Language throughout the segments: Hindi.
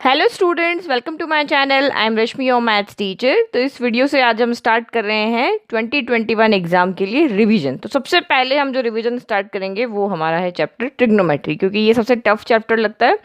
Hello students, welcome to my channel. I am Rashmi, your maths teacher. तो इस वीडियो से आज हम स्टार्ट कर रहे हैं 2021 एग्जाम के लिए रिवीजन। तो सबसे पहले हम जो रिवीजन स्टार्ट करेंगे वो हमारा है चैप्टर ट्रिग्नोमेट्री, क्योंकि ये सबसे टफ चैप्टर लगता है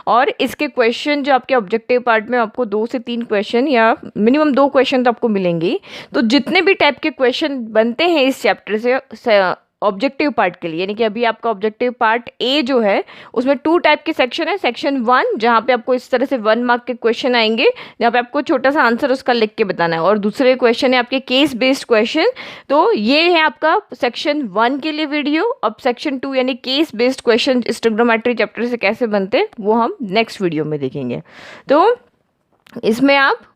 और इसके क्वेश्चन जो आपके ऑब्जेक्टिव पार्ट में आपको 2 से 3 क्वेश्चन या मिनिमम 2 क्वेश्चन तो आपको मिलेंगे। तो जितने भी टाइप के क्वेश्चन बनते हैं इस चैप्टर से ऑब्जेक्टिव पार्ट के लिए, यानी कि अभी आपका ऑब्जेक्टिव पार्ट ए जो है उसमें 2 टाइप के सेक्शन है। सेक्शन 1 जहाँ पे आपको इस तरह से 1 मार्क के क्वेश्चन आएंगे, जहाँ पे आपको छोटा सा आंसर उसका लिख के बताना है, और दूसरे क्वेश्चन है आपके केस बेस्ड क्वेश्चन। तो ये है आपका सेक्शन 1 के लिए वीडियो। अब सेक्शन 2 यानी केस बेस्ड क्वेश्चन इस ट्रिग्नोमेट्री चैप्टर से कैसे बनते हैं वो हम नेक्स्ट वीडियो में देखेंगे। तो इसमें आप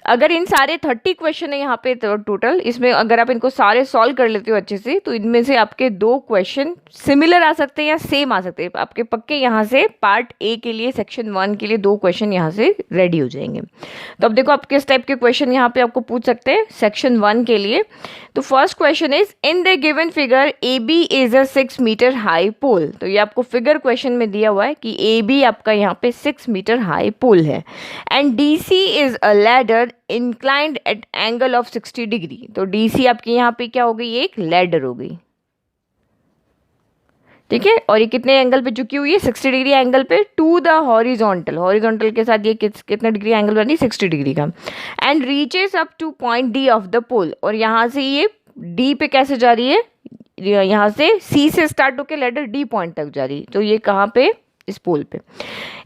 अगर इन सारे 30 क्वेश्चन है यहाँ पे टोटल, इसमें अगर आप इनको सारे सॉल्व कर लेते हो अच्छे से तो इनमें से आपके 2 क्वेश्चन सिमिलर आ सकते हैं या सेम आ सकते हैं। आपके पक्के यहाँ से पार्ट ए के लिए सेक्शन 1 के लिए 2 क्वेश्चन यहाँ से रेडी हो जाएंगे। तो अब देखो आप किस टाइप के क्वेश्चन यहाँ पे आपको पूछ सकते हैं सेक्शन 1 के लिए। तो first question is in the given figure A B is a 6 metre high pole. तो ये आपको फिगर क्वेश्चन में दिया हुआ है कि ए बी आपका यहाँ पे 6 मीटर हाई पोल है and D C is a ladder inclined at angle of 60 degree. तो डीसी आपकी यहाँ पे क्या हो गई, एक लैडर हो गई, ठीक है। और ये कितने एंगल पे झुकी हुई है, 60 डिग्री एंगल पे टू द हॉरिजॉन्टल। हॉरिजॉन्टल के साथ ये कितने डिग्री एंगल बन रही है, 60 डिग्री का। And reaches up to point D of the pole. और यहाँ से ये डी पे कैसे जा रही है, यहाँ से सी से स्टार्ट होकर लैडर डी पॉइंट तक जा रही है। तो ये कहाँ पे, इस पोल पे।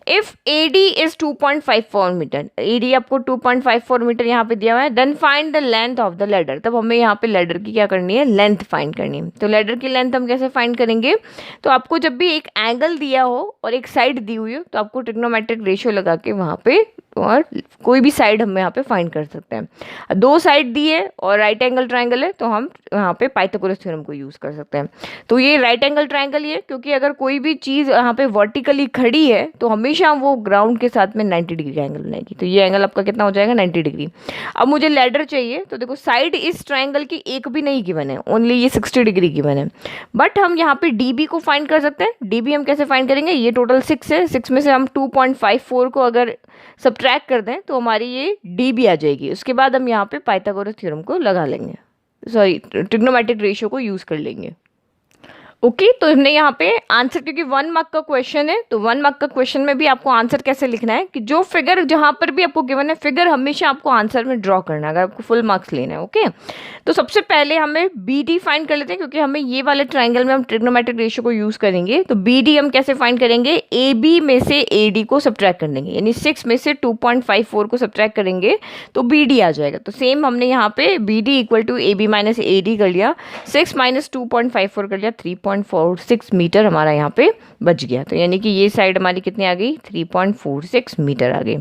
If A D is 2.54 metre, A D आपको 2.54 मीटर यहाँ पे दिया हुआ है, then find the length of the ladder. तब हमें यहाँ पे लैडर की क्या करनी है, लेंथ फाइंड करनी है। तो लैडर की लेंथ हम कैसे फाइंड करेंगे, तो आपको जब भी एक एंगल दिया हो और एक साइड दी हुई हो तो आपको ट्रिग्नोमेट्रिक रेशियो लगा के वहाँ पे और कोई भी साइड हम यहाँ पे फाइंड कर सकते हैं। 2 साइड दी है और राइट एंगल ट्राइंगल है तो हम यहाँ पे पाइथागोरस थ्योरम को यूज़ कर सकते हैं। तो ये राइट एंगल ट्राइंगल ही है, क्योंकि अगर कोई भी चीज़ यहाँ पे वर्टिकली खड़ी है तो हमेशा वो ग्राउंड के साथ में 90 डिग्री का एंगल बनाएगी। तो ये एंगल आपका कितना हो जाएगा, 90 डिग्री। अब मुझे लैडर चाहिए, तो देखो साइड इस ट्राइंगल की एक भी नहीं गिवन है, ओनली ये 60 डिग्री गिवन है। बट हम यहाँ पे डी बी को फाइंड कर सकते हैं। डी बी हम कैसे फाइंड करेंगे, ये टोटल 6 है, 6 में से हम 2.54 को अगर सब्ट्रैक्ट कर दें तो हमारी ये डी बी आ जाएगी। उसके बाद हम यहाँ पे पाइथागोरस थ्योरम को लगा लेंगे, सॉरी ट्रिग्नोमेट्रिक रेशियो को यूज़ कर लेंगे। ओके तो हमने यहाँ पे आंसर, क्योंकि 1 मार्क का क्वेश्चन है तो 1 मार्क का क्वेश्चन में भी आपको आंसर कैसे लिखना है कि जो फिगर जहाँ पर भी आपको गिवन है फिगर हमेशा आपको आंसर में ड्रॉ करना है अगर आपको फुल मार्क्स लेना है। ओके तो सबसे पहले हमें बी डी फाइंड कर लेते हैं, क्योंकि हमें ये वाले ट्राइंगल में हम ट्रिग्नोमेट्रिक रेशियो को यूज़ करेंगे। तो बी डी हम कैसे फाइंड करेंगे, ए बी में से ए डी को सब्ट्रैक्ट कर देंगे, यानी 6 में से 2.54 को सब्ट्रैक्ट करेंगे तो बी डी आ जाएगा। तो सेम हमने यहाँ पे B D equal to A B minus A D कर लिया, 6 माइनस 2.54 कर लिया, 3.46 मीटर हमारा यहाँ पे बच गया। तो यानी कि ये साइड हमारी कितनी आ गई, 3.46 मीटर आ गई।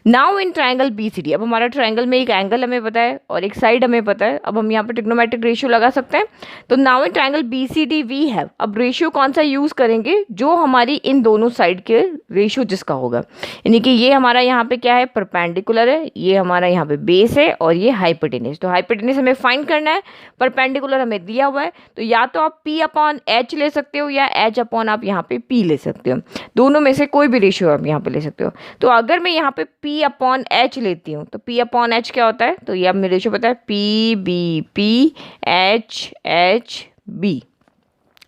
Now in triangle B C D, अब हमारा ट्राइंगल में एक एंगल हमें पता है और एक साइड हमें पता है। अब हम यहाँ पे ट्रिग्नोमेट्रिक रेशियो लगा सकते हैं। तो now in triangle B C D we have, अब रेशियो कौन सा यूज करेंगे, जो हमारी इन दोनों साइड के रेशियो जिसका होगा, यानी कि ये हमारा यहाँ पे क्या है, परपेंडिकुलर है, ये हमारा यहाँ पे बेस है और ये हाइपोटेनस। तो हाइपोटेनस हमें फाइंड करना है, परपेंडिकुलर हमें दिया हुआ है। तो या तो आप पी अपॉन एच ले सकते हो या एच अपॉन आप यहाँ पे पी ले सकते हो, दोनों में से कोई भी रेशियो आप यहाँ पे ले सकते हो। तो अगर मैं यहाँ पे पी अपॉन एच लेती हूँ तो पी अपॉन एच क्या होता है, तो ये अब मेरे रेशियो पता है, P B P H H B.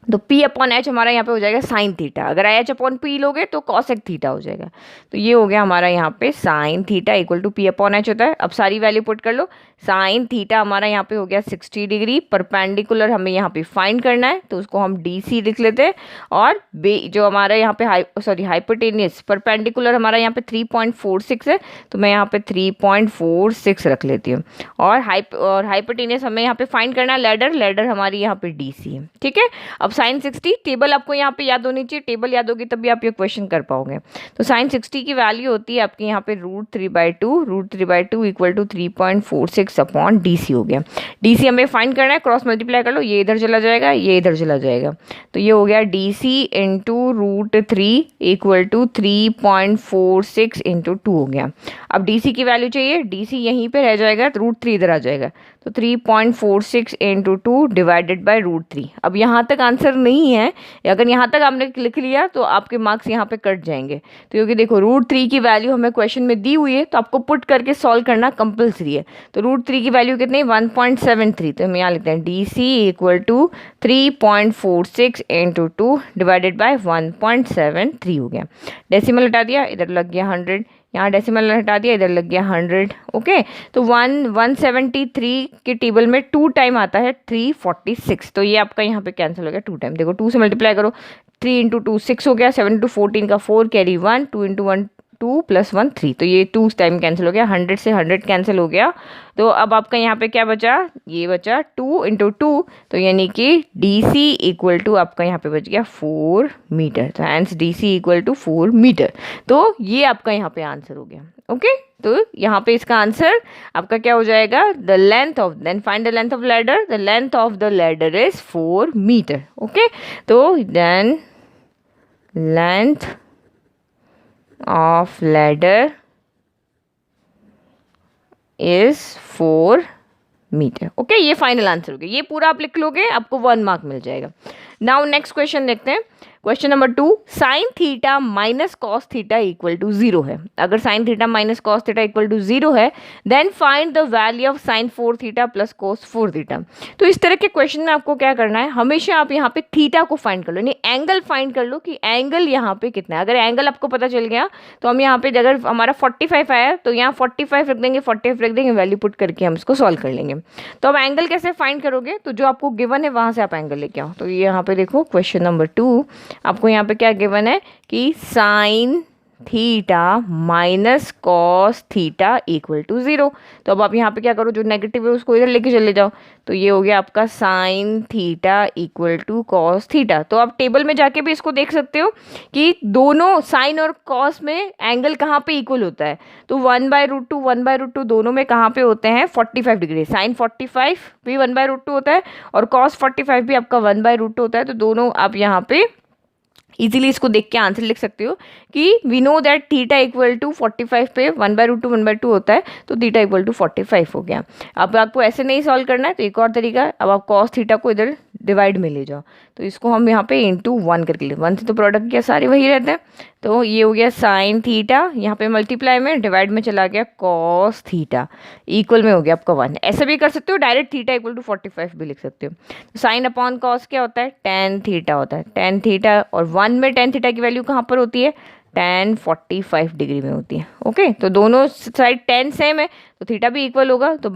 तो P अपॉन एच हमारा यहाँ पे हो जाएगा साइन थीटा। अगर H अपॉन P लोगे तो कॉसेक थीटा हो जाएगा। तो ये हो गया हमारा यहाँ पे sine theta equal to P upon H होता है। अब सारी वैल्यू पुट कर लो। साइन थीटा हमारा यहाँ पे हो गया 60 डिग्री, परपेंडिकुलर हमें यहाँ पे फाइंड करना है तो उसको हम डी सी लिख लेते हैं। और जो हमारा यहाँ पे हाइपोटेनियस परपेंडिकुलर हमारा यहाँ पे 3.46 है तो मैं यहाँ पे 3.46 रख लेती हूँ। और हाइपोटेनियस हमें यहाँ पे फाइंड करना है लैडर हमारी यहाँ पे डी सी है, ठीक है। अब साइन 60 टेबल आपको यहाँ पे याद होनी चाहिए, टेबल याद होगी तभी आप ये क्वेश्चन कर पाओगे। तो साइन 60 की वैल्यू होती है आपकी यहाँ पे √3/2 equal to 3.46 upon D C हो गया। डी सी हमें फाइंड करना है, क्रॉस मल्टीप्लाई कर लो, ये इधर चला जाएगा ये इधर चला जाएगा। तो ये हो गया D C into √3 equal to 3.46 into 2 हो गया। अब डी सी की वैल्यू चाहिए, डी सी यहीं पे रह जाएगा, √3 इधर आ जाएगा। तो 3.46 इंटू 2 डिवाइडेड बाई √3। अब यहाँ तक आंसर आंसर नहीं है, अगर यहाँ तक आपने लिख लिया तो आपके मार्क्स यहाँ पे कट जाएंगे। तो क्योंकि देखो √3 की वैल्यू हमें क्वेश्चन में दी हुई है, तो आपको पुट करके सॉल्व करना कंपलसरी है। तो √3 की वैल्यू कितनी, 1.73, तो हम यहाँ लिखते हैं DC equal to 3.46 into 2 divided by 1.73 हो गया। डेसिमल हटा दिया, इधर लग गया 100, यहाँ डेसिमल हटा दिया, इधर लग गया 100। ओके, तो 173 के टेबल में 2 टाइम आता है 346, तो ये आपका यहाँ पे कैंसिल हो गया 2 टाइम। देखो 2 से मल्टीप्लाई करो, 3 इंटू 2 6 हो गया, 7 इंटू 14 का 4 कैरी 1, 2 इंटू 1 2 प्लस 1 3, तो ये 2 टाइम कैंसिल हो गया, 100 से 100 कैंसिल हो गया। तो अब आपका यहाँ पे क्या बचा, ये बचा 2 इंटू 2, तो यानी कि DC इक्वल टू आपका यहाँ पे बच गया 4 मीटर। तो hence DC equal to 4 metre. तो ये आपका यहाँ पे आंसर हो गया। ओके, तो यहाँ पे इसका आंसर आपका क्या हो जाएगा, the length of, then find the length of ladder, the length of the ladder is 4 metre. Okay, तो then length of ladder is 4 metre. Okay, ये फाइनल आंसर हो गया। ये पूरा आप लिख लोगे, आपको 1 मार्क मिल जाएगा। नाउ नेक्स्ट क्वेश्चन देखते हैं। Question number 2, sine theta minus cos theta equal to 0 है। अगर sine theta minus cos theta equal to 0 है, then find the value of sine 4 theta plus cos 4 theta. तो इस तरह के क्वेश्चन में आपको क्या करना है, हमेशा आप यहाँ पे थीटा को फाइंड कर लो, यानी एंगल फाइंड कर लो कि एंगल यहाँ पे कितना है। अगर एंगल आपको पता चल गया तो हम यहाँ पे अगर हमारा 45 आया तो यहाँ 45 रख देंगे, 45 रख देंगे, वैल्यू पुट करके हम इसको सॉल्व कर लेंगे। तो अब एंगल कैसे फाइंड करोगे, तो जो आपको गिवन है वहाँ से आप एंगल लेके आओ। तो ये यहाँ पे देखो क्वेश्चन नंबर 2, आपको यहाँ पे क्या गिवन है कि sine theta minus cos theta equal to 0। तो अब आप यहाँ पे क्या करो, जो नेगेटिव है उसको इधर लेके चले जाओ। तो ये हो गया आपका sine theta equal to cos theta. तो आप टेबल में जाके भी इसको देख सकते हो कि दोनों साइन और कॉस में एंगल कहाँ पे इक्वल होता है। तो 1/√2 1/√2 दोनों में कहाँ पे होते हैं, 45 डिग्री। साइन 45 भी 1/√2 होता है और कॉस 45 भी आपका 1/√2 होता है। तो दोनों आप यहाँ पे इजीली इसको देख के आंसर लिख सकते हो कि we know that theta equal to 45 पे 1/√2 1/2 होता है, तो थीटा इक्वल टू 45 हो गया। अब आपको ऐसे नहीं सॉल्व करना है, तो एक और तरीका है, अब आप कॉस थीटा को इधर डिवाइड में ले जाओ। तो इसको हम यहाँ पे इंटू 1 करके ले, 1 से तो प्रोडक्ट क्या सारे वही रहते हैं। तो ये हो गया साइन थीटा, यहाँ पे मल्टीप्लाई में, डिवाइड में चला गया कॉस थीटा, इक्वल में हो गया आपका 1। ऐसे भी कर सकते हो, डायरेक्ट थीटा इक्वल टू 45 भी लिख सकते हो। तो साइन अपॉन कॉस क्या होता है, टेन थीटा होता है। टेन थीटा और 1 में टेन थीटा की वैल्यू कहाँ पर होती है, tan 45 डिग्री में होती है। ओके, तो दोनों साइड tan सेम है तो थीटा भी इक्वल होगा। तो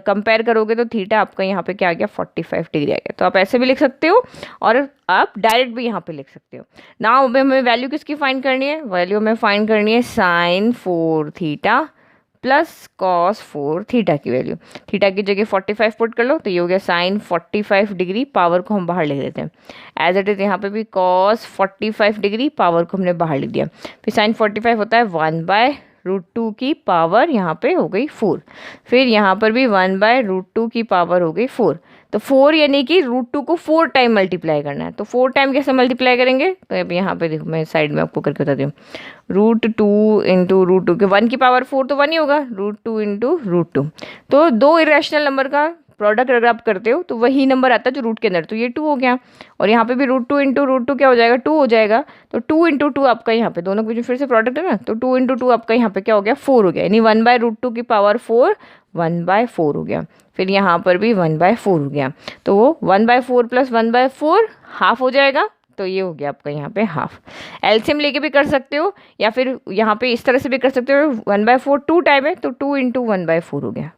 कंपेयर करोगे तो थीटा आपका यहाँ पे क्या आ गया, 45 डिग्री आ गया। तो आप ऐसे भी लिख सकते हो और आप डायरेक्ट भी यहाँ पे लिख सकते हो। नाउ हमें वैल्यू किसकी फाइंड करनी है, वैल्यू हमें फाइंड करनी है sine 4 theta plus cos 4 theta की वैल्यू। थीटा की जगह 45 पुट कर लो, तो ये हो गया साइन 45 डिग्री, पावर को हम बाहर लिख देते हैं एज इट इज। यहाँ पे भी कॉस 45 डिग्री, पावर को हमने बाहर लिख दिया। फिर साइन 45 होता है 1/√2 की पावर यहाँ पे हो गई 4। फिर यहाँ पर भी 1/√2 की पावर हो गई 4। तो 4 यानी कि √2 को 4 टाइम मल्टीप्लाई करना है। तो 4 टाइम कैसे मल्टीप्लाई करेंगे, तो अब यहाँ पे देखो मैं साइड में आपको करके बताती हूँ। √2 इंटू √2 के 1 की पावर 4 तो 1 ही होगा, √2 इंटू √2। तो दो इरेशनल नंबर का प्रोडक्ट अगर आप करते हो तो वही नंबर आता है जो रूट के अंदर, तो ये 2 हो गया। और यहाँ पे भी √2 इंटू √2 क्या हो जाएगा, 2 हो जाएगा। तो 2 इंटू 2 आपका यहाँ पे दोनों के बीच फिर से प्रोडक्ट है ना, तो 2 इंटू 2 आपका यहाँ पे क्या हो गया, 4 हो गया। यानी 1/√2 की पावर 4 1/4 हो गया। फिर यहाँ पर भी 1/4 हो गया। तो वो 1/4 प्लस 1/4 हाफ हो जाएगा। तो ये हो गया आपका यहाँ पे हाफ। एलसीएम लेके भी कर सकते हो या फिर यहाँ पे इस तरह से भी कर सकते हो। 1/4 2 टाइम है तो 2 इंटू 1/4 हो गया।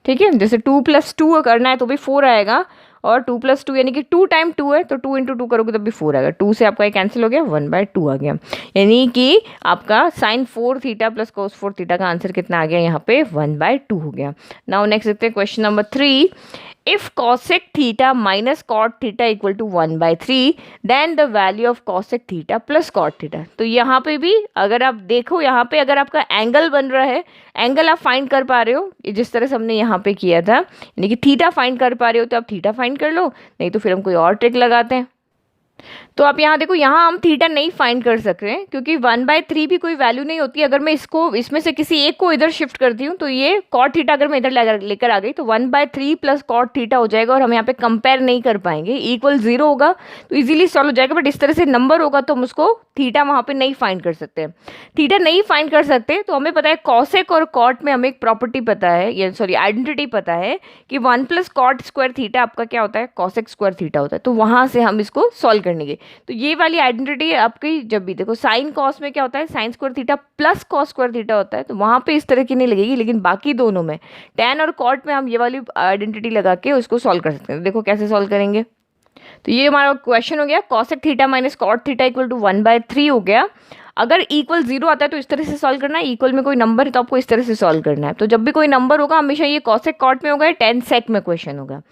ठीक है, जैसे 2 + 2 करना है तो भी 4 आएगा, और 2 + 2 यानी कि 2 टाइम 2 है तो 2 इंटू 2 करोगे तब भी 4 आएगा। 2 से आपका ये कैंसिल हो गया, 1/2 आ गया। यानी कि आपका sine 4 theta plus cos 4 theta का आंसर कितना आ गया, यहाँ पे 1/2 हो गया। नाउ नेक्स्ट देखते हैं question number 3। If cosec theta minus cot theta equal to 1/3 then the value of cosec theta plus cot theta. तो यहाँ पे भी अगर आप देखो, यहाँ पे अगर आपका एंगल बन रहा है, एंगल आप फाइंड कर पा रहे हो जिस तरह से हमने यहाँ पे किया था, यानी कि थीटा फाइंड कर पा रहे हो तो आप थीटा फाइंड कर लो, नहीं तो फिर हम कोई और ट्रिक लगाते हैं। तो आप यहाँ देखो, यहाँ हम थीटा नहीं फाइंड कर सक रहे हैं क्योंकि 1/3 भी कोई वैल्यू नहीं होती। अगर मैं इसको इसमें से किसी एक को इधर शिफ्ट करती हूँ तो ये कॉट थीटा अगर मैं इधर लेकर आ गई तो 1/3 प्लस कॉट थीटा हो जाएगा और हम यहाँ पे कंपेयर नहीं कर पाएंगे। इक्वल 0 होगा तो इजीली सॉल्व हो जाएगा, बट इस तरह से नंबर होगा तो हम उसको थीटा वहाँ पे नहीं फाइंड कर सकते। थीटा नहीं फाइंड कर सकते तो हमें पता है कॉसेक और कॉट में हमें एक प्रॉपर्टी पता है, या सॉरी आइडेंटिटी पता है कि 1 प्लस कॉट स्क्वायर थीटा आपका क्या होता है, कॉसेक स्क्वायर थीटा होता है। तो वहाँ से हम इसको सॉल्व करने के, तो ये वाली आइडेंटिटी आपकी जब भी देखो साइन कॉस में क्या होता है, sign square theta plus cos square theta होता है, तो वहाँ पे इस तरह की नहीं लगेगी, लेकिन बाकी दोनों में टैन और कॉट में हम ये वाली आइडेंटिटी लगा के उसको सॉल्व कर सकते हैं। देखो कैसे सॉल्व करेंगे। तो ये हमारा क्वेश्चन हो गया, cosec theta minus cot theta equal to 1/3 हो गया। अगर इक्वल 0 आता है तो इस तरह से सॉल्व करना है, इक्वल में कोई नंबर है तो आपको इस तरह से सॉल्व करना है। तो जब भी कोई नंबर होगा हमेशा ये कॉसेक कॉट में होगा, टेन सेक में क्वेश्चन होगा।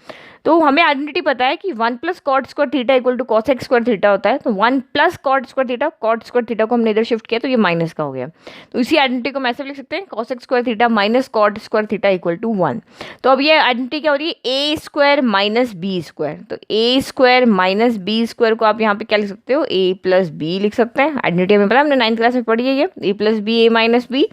तो हमें आइडेंटिटी पता है कि 1 plus cot square theta equal to cosec square theta होता है। तो 1 प्लस कॉट स्क्वायर थीटा को हमने इधर शिफ्ट किया तो ये माइनस का हो गया। तो इसी आइडेंटिटी को हम ऐसे लिख सकते हैं, cosec square theta minus cot square theta equal to 1। तो अब ये आइडेंटिटी क्या हो रही है, A square minus B square. तो A square minus B square को आप यहाँ पे क्या लिख सकते हो, ए प्लस बी लिख सकते हैं। आइडेंटिटी हमें पता है, हमने 9th क्लास में पढ़ी है ये, A plus B A minus B.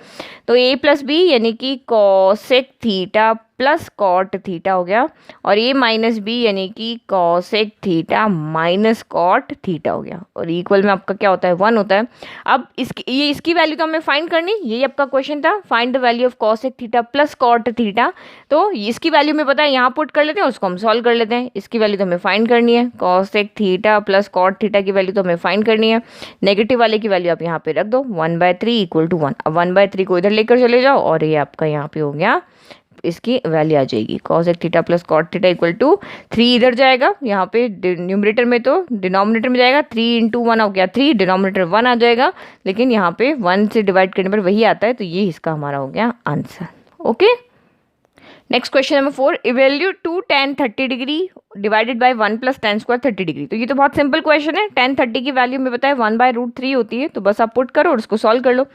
तो ए प्लस बी यानी कि cosec theta plus cot theta हो गया, और ए माइनस बी यानी कि cosec theta minus cot theta हो गया, और इक्वल में आपका क्या होता है, 1 होता है। अब इसकी वैल्यू तो हमें फाइंड करनी, यही आपका क्वेश्चन था, find the value of cosec theta plus cot theta. तो इसकी वैल्यू में पता है, यहाँ पुट कर लेते हैं, उसको हम सॉल्व कर लेते हैं। इसकी वैल्यू तो हमें फाइंड करनी है, cosec theta plus cot theta की वैल्यू तो हमें फाइंड करनी है। नेगेटिव वाले की वैल्यू आप यहाँ पे रख दो, 1/3 इक्वल टू 1। अब 1/3 को इधर लेकर चले जाओ और ये आपका यहाँ पे हो गया, इसकी वैल्यू आ जाएगी cosec theta plus cot theta equal to 3 इधर जाएगा, यहाँ पे न्यूमरेटर में तो डिनोमिनेटर में जाएगा, 3 इंटू 1 हो गया 3, डिनोमिनेटर 1 आ जाएगा, लेकिन यहाँ पे 1 से डिवाइड करने पर वही आता है। तो ये इसका हमारा हो गया answer. Okay, next question number 4, इवेल्यू 2 tan 30 degree divided by 1 plus tan square 30 degree. तो ये तो बहुत सिंपल क्वेश्चन है, tan 30 की वैल्यू में बताया 1/√3 होती है, तो बस आप पुट करो और उसको सॉल्व कर लो।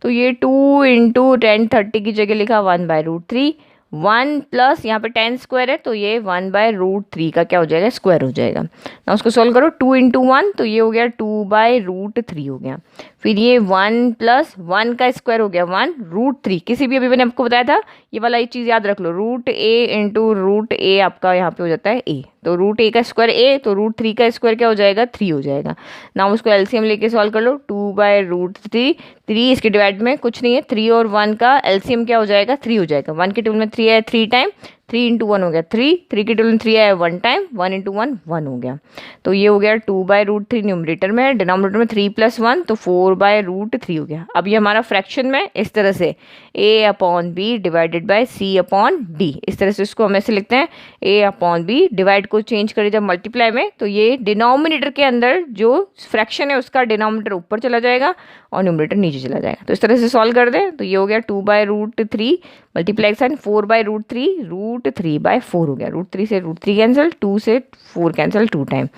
तो ये 2 इंटू tan 30 की जगह लिखा 1/√3, 1 प्लस यहाँ पे tan स्क्वायर है तो ये 1/√3 का क्या हो जाएगा, स्क्वायर हो जाएगा ना। उसको सॉल्व करो, 2 इंटू 1 तो ये हो गया 2/√3 हो गया। फिर ये 1 प्लस 1 का स्क्वायर हो गया 1/√3। किसी भी अभी मैंने आपको बताया था, ये वाला ये चीज़ याद रख लो, √a इंटू √a आपका यहाँ पे हो जाता है a। तो √a का स्क्वायर a, तो √3 का स्क्वायर क्या हो जाएगा, 3 हो जाएगा ना। उसको एलसीएम लेके सॉल्व कर लो, 2/√3, 3 इसके डिवाइड में कुछ नहीं है, 3 और 1 का एलसीएम क्या हो जाएगा, 3 हो जाएगा। 1 के टेबल में 3 है 3 टाइम, 3 इंटू 1 हो गया 3, 3 के टेबल में 3 है 1 टाइम, 1 इंटू 1 1 हो गया। तो ये हो गया 2/√3 न्यूमरेटर में, डिनोमिनेटर में 3 प्लस 1 तो 4/√3 हो गया। अब ये हमारा फ्रैक्शन में इस तरह से a/b डिवाइडेड बाय c/d, इस तरह से इसको हम ऐसे लिखते हैं, a/b डिवाइड को चेंज करें जब मल्टीप्लाई में तो ये डिनोमिनेटर के अंदर जो फ्रैक्शन है उसका डिनोमिनेटर ऊपर चला जाएगा और न्यूमरेटर नीचे चला जाएगा। तो इस तरह से सॉल्व कर दें तो ये हो गया 2/√3 मल्टीप्लाई साइन 4/√3, √3/4 हो गया। √3 से √3 कैंसिल, 2 से 4 कैंसिल 2 टाइम।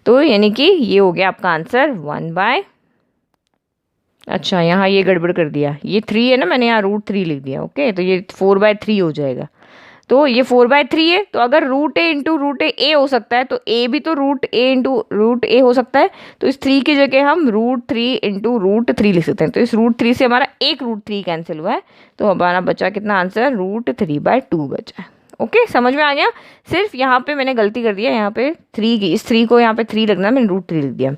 तो यानी कि ये हो गया आपका आंसर 1/, अच्छा यहाँ ये गड़बड़ कर दिया, ये 3 है ना, मैंने यहाँ √3 लिख दिया। ओके, तो ये 4/3 हो जाएगा। तो ये 4/3 है, तो अगर √a इंटू √a हो सकता है तो a भी तो √a इंटू √a हो सकता है। तो इस 3 की जगह हम √3 इंटू √3 लिख सकते हैं। तो इस √3 से हमारा एक √3 कैंसिल हुआ है, तो हमारा बचा कितना आंसर, √3/2 बचा है। ओके, समझ में आ गया। सिर्फ यहाँ पे मैंने गलती कर दिया, यहाँ पे 3 की, इस 3 को यहाँ पे 3 लगना, मैंने √3 लिख दिया।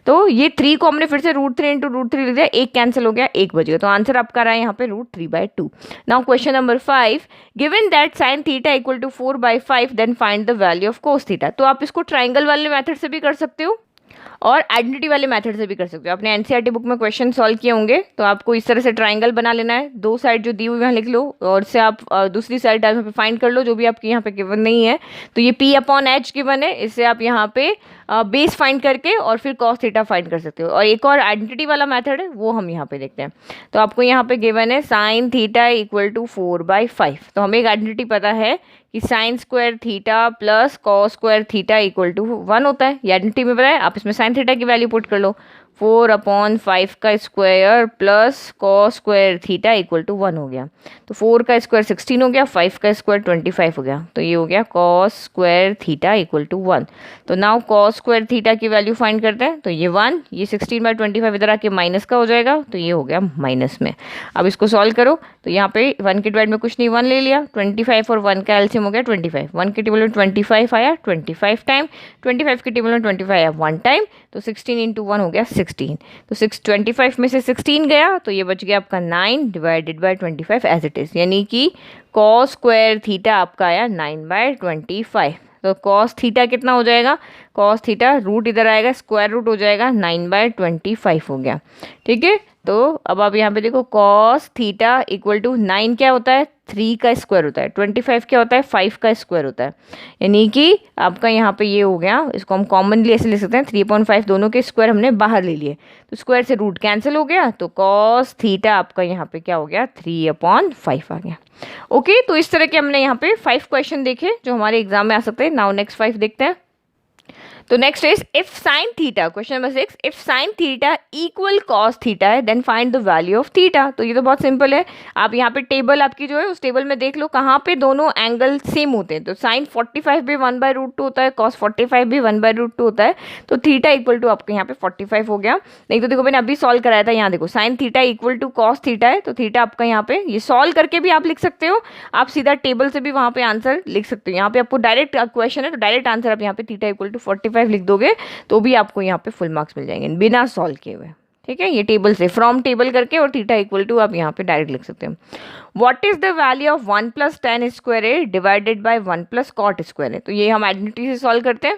तो ये 3 को हमने फिर से √3 इंटू √3 लिख दिया, एक कैंसिल हो गया, एक बच गया। तो आंसर आपका रहा है यहाँ पे √3/2। Now question number 5, given that sine theta equal to 4/5 then find the value of cos theta. तो आप इसको ट्राइंगल वाले मेथड से भी कर सकते हो और आइडेंटिटी वाले मेथड से भी कर सकते हो। आपने एनसीईआरटी बुक में क्वेश्चन सॉल्व किए होंगे, तो आपको इस तरह से ट्राइंगल बना लेना है, दो साइड जो दी हुई है लिख लो और से आप दूसरी साइड यहाँ पे फाइंड कर लो जो भी आपके यहाँ पे गिवन नहीं है। तो ये P/H गिवन है, इससे आप यहाँ पे बेस फाइंड करके और फिर कॉस थीटा फाइंड कर सकते हो। और एक और आइडेंटिटी वाला मेथड है वो हम यहाँ पे देखते हैं। तो आपको यहाँ पे गिवन है साइन थीटा इक्वल टू 4/5। तो हमें एक आइडेंटिटी पता है कि sine square theta plus cos square theta equal to 1 होता है, ये आइडेंटिटी में पता है। आप इसमें साइन थीटा की वैल्यू पुट कर लो, 4/5 का square plus cos square theta equal to 1 हो गया। तो 4 का स्क्वायर 16 हो गया, 5 का स्क्वायर 25 हो गया। तो ये हो गया cos square theta equal to 1। तो नाउ कॉस स्क्वायर थीटा की वैल्यू फाइंड करते हैं। तो ये 1, ये 16/25 इधर आके माइनस का हो जाएगा, तो ये हो गया माइनस में। अब इसको सॉल्व करो, तो यहाँ पे 1 के डिवाइड में कुछ नहीं, 1 ले लिया, 25 और 1 का एलसीएम हो गया 25। 1 के टेबल में 25 आया 25 टाइम, 25 के टेबल में 25 आया 1 टाइम, तो 16 इंटू 1 हो गया 16। तो 25 में से 16 गया, तो ये बच गया आपका 9 divided by 25 as it is, यानी कि कॉस स्क्वायर थीटा आपका आया 9/25। तो कॉस थीटा कितना हो जाएगा, कॉस थीटा रूट इधर आएगा, स्क्वायर रूट हो जाएगा 9/25 हो गया। ठीक है, तो अब आप यहाँ पे देखो कॉस थीटा इक्वल टू 9 क्या होता है, 3 का स्क्वायर होता है, 25 क्या होता है, 5 का स्क्वायर होता है, यानी कि आपका यहाँ पे ये हो गया। इसको हम कॉमनली ऐसे ले सकते हैं, 3/5 दोनों के स्क्वायर हमने बाहर ले लिए, तो स्क्वायर से रूट कैंसिल हो गया, तो कॉस थीटा आपका यहाँ पे क्या हो गया, 3/5 आ गया। ओके, तो इस तरह के हमने यहाँ पे 5 क्वेश्चन देखे जो हमारे एग्जाम में आ सकते हैं। नाउ नेक्स्ट 5 देखते हैं। तो next is if sine theta, question number 6, if sine theta equal cos theta है then find the value of theta. तो ये तो बहुत सिंपल है, आप यहाँ पे टेबल आपकी जो है उस टेबल में देख लो कहाँ पे दोनों एंगल सेम होते हैं। तो साइन 45 भी 1/√2 होता है, कॉस 45 भी 1/√2 होता है, तो थीटा इक्वल टू आपके यहाँ पे 45 हो गया। नहीं तो देखो मैंने अभी सॉल्व कराया था, यहाँ देखो sine theta equal to cos theta है, तो थीटा आपका यहाँ पे ये सॉल्व करके भी आप लिख सकते हो, आप सीधा टेबल से भी वहाँ पे आंसर लिख सकते हो। यहाँ पे आपको डायरेक्ट क्वेश्चन है, तो डायरेक्ट आंसर आप यहाँ पे थीटा इक्वल टू 45 लिख दोगे तो भी आपको यहाँ पे फुल मार्क्स मिल जाएंगे बिना सॉल्व किए हुए। ठीक है, ये टेबल से फ्रॉम टेबल करके और थीटा इक्वल टू आप यहाँ पे डायरेक्ट लिख सकते हो। What is the value of 1 + tan square A divided by 1 + cot square A. तो ये हम आइडेंटिटी से सॉल्व करते हैं।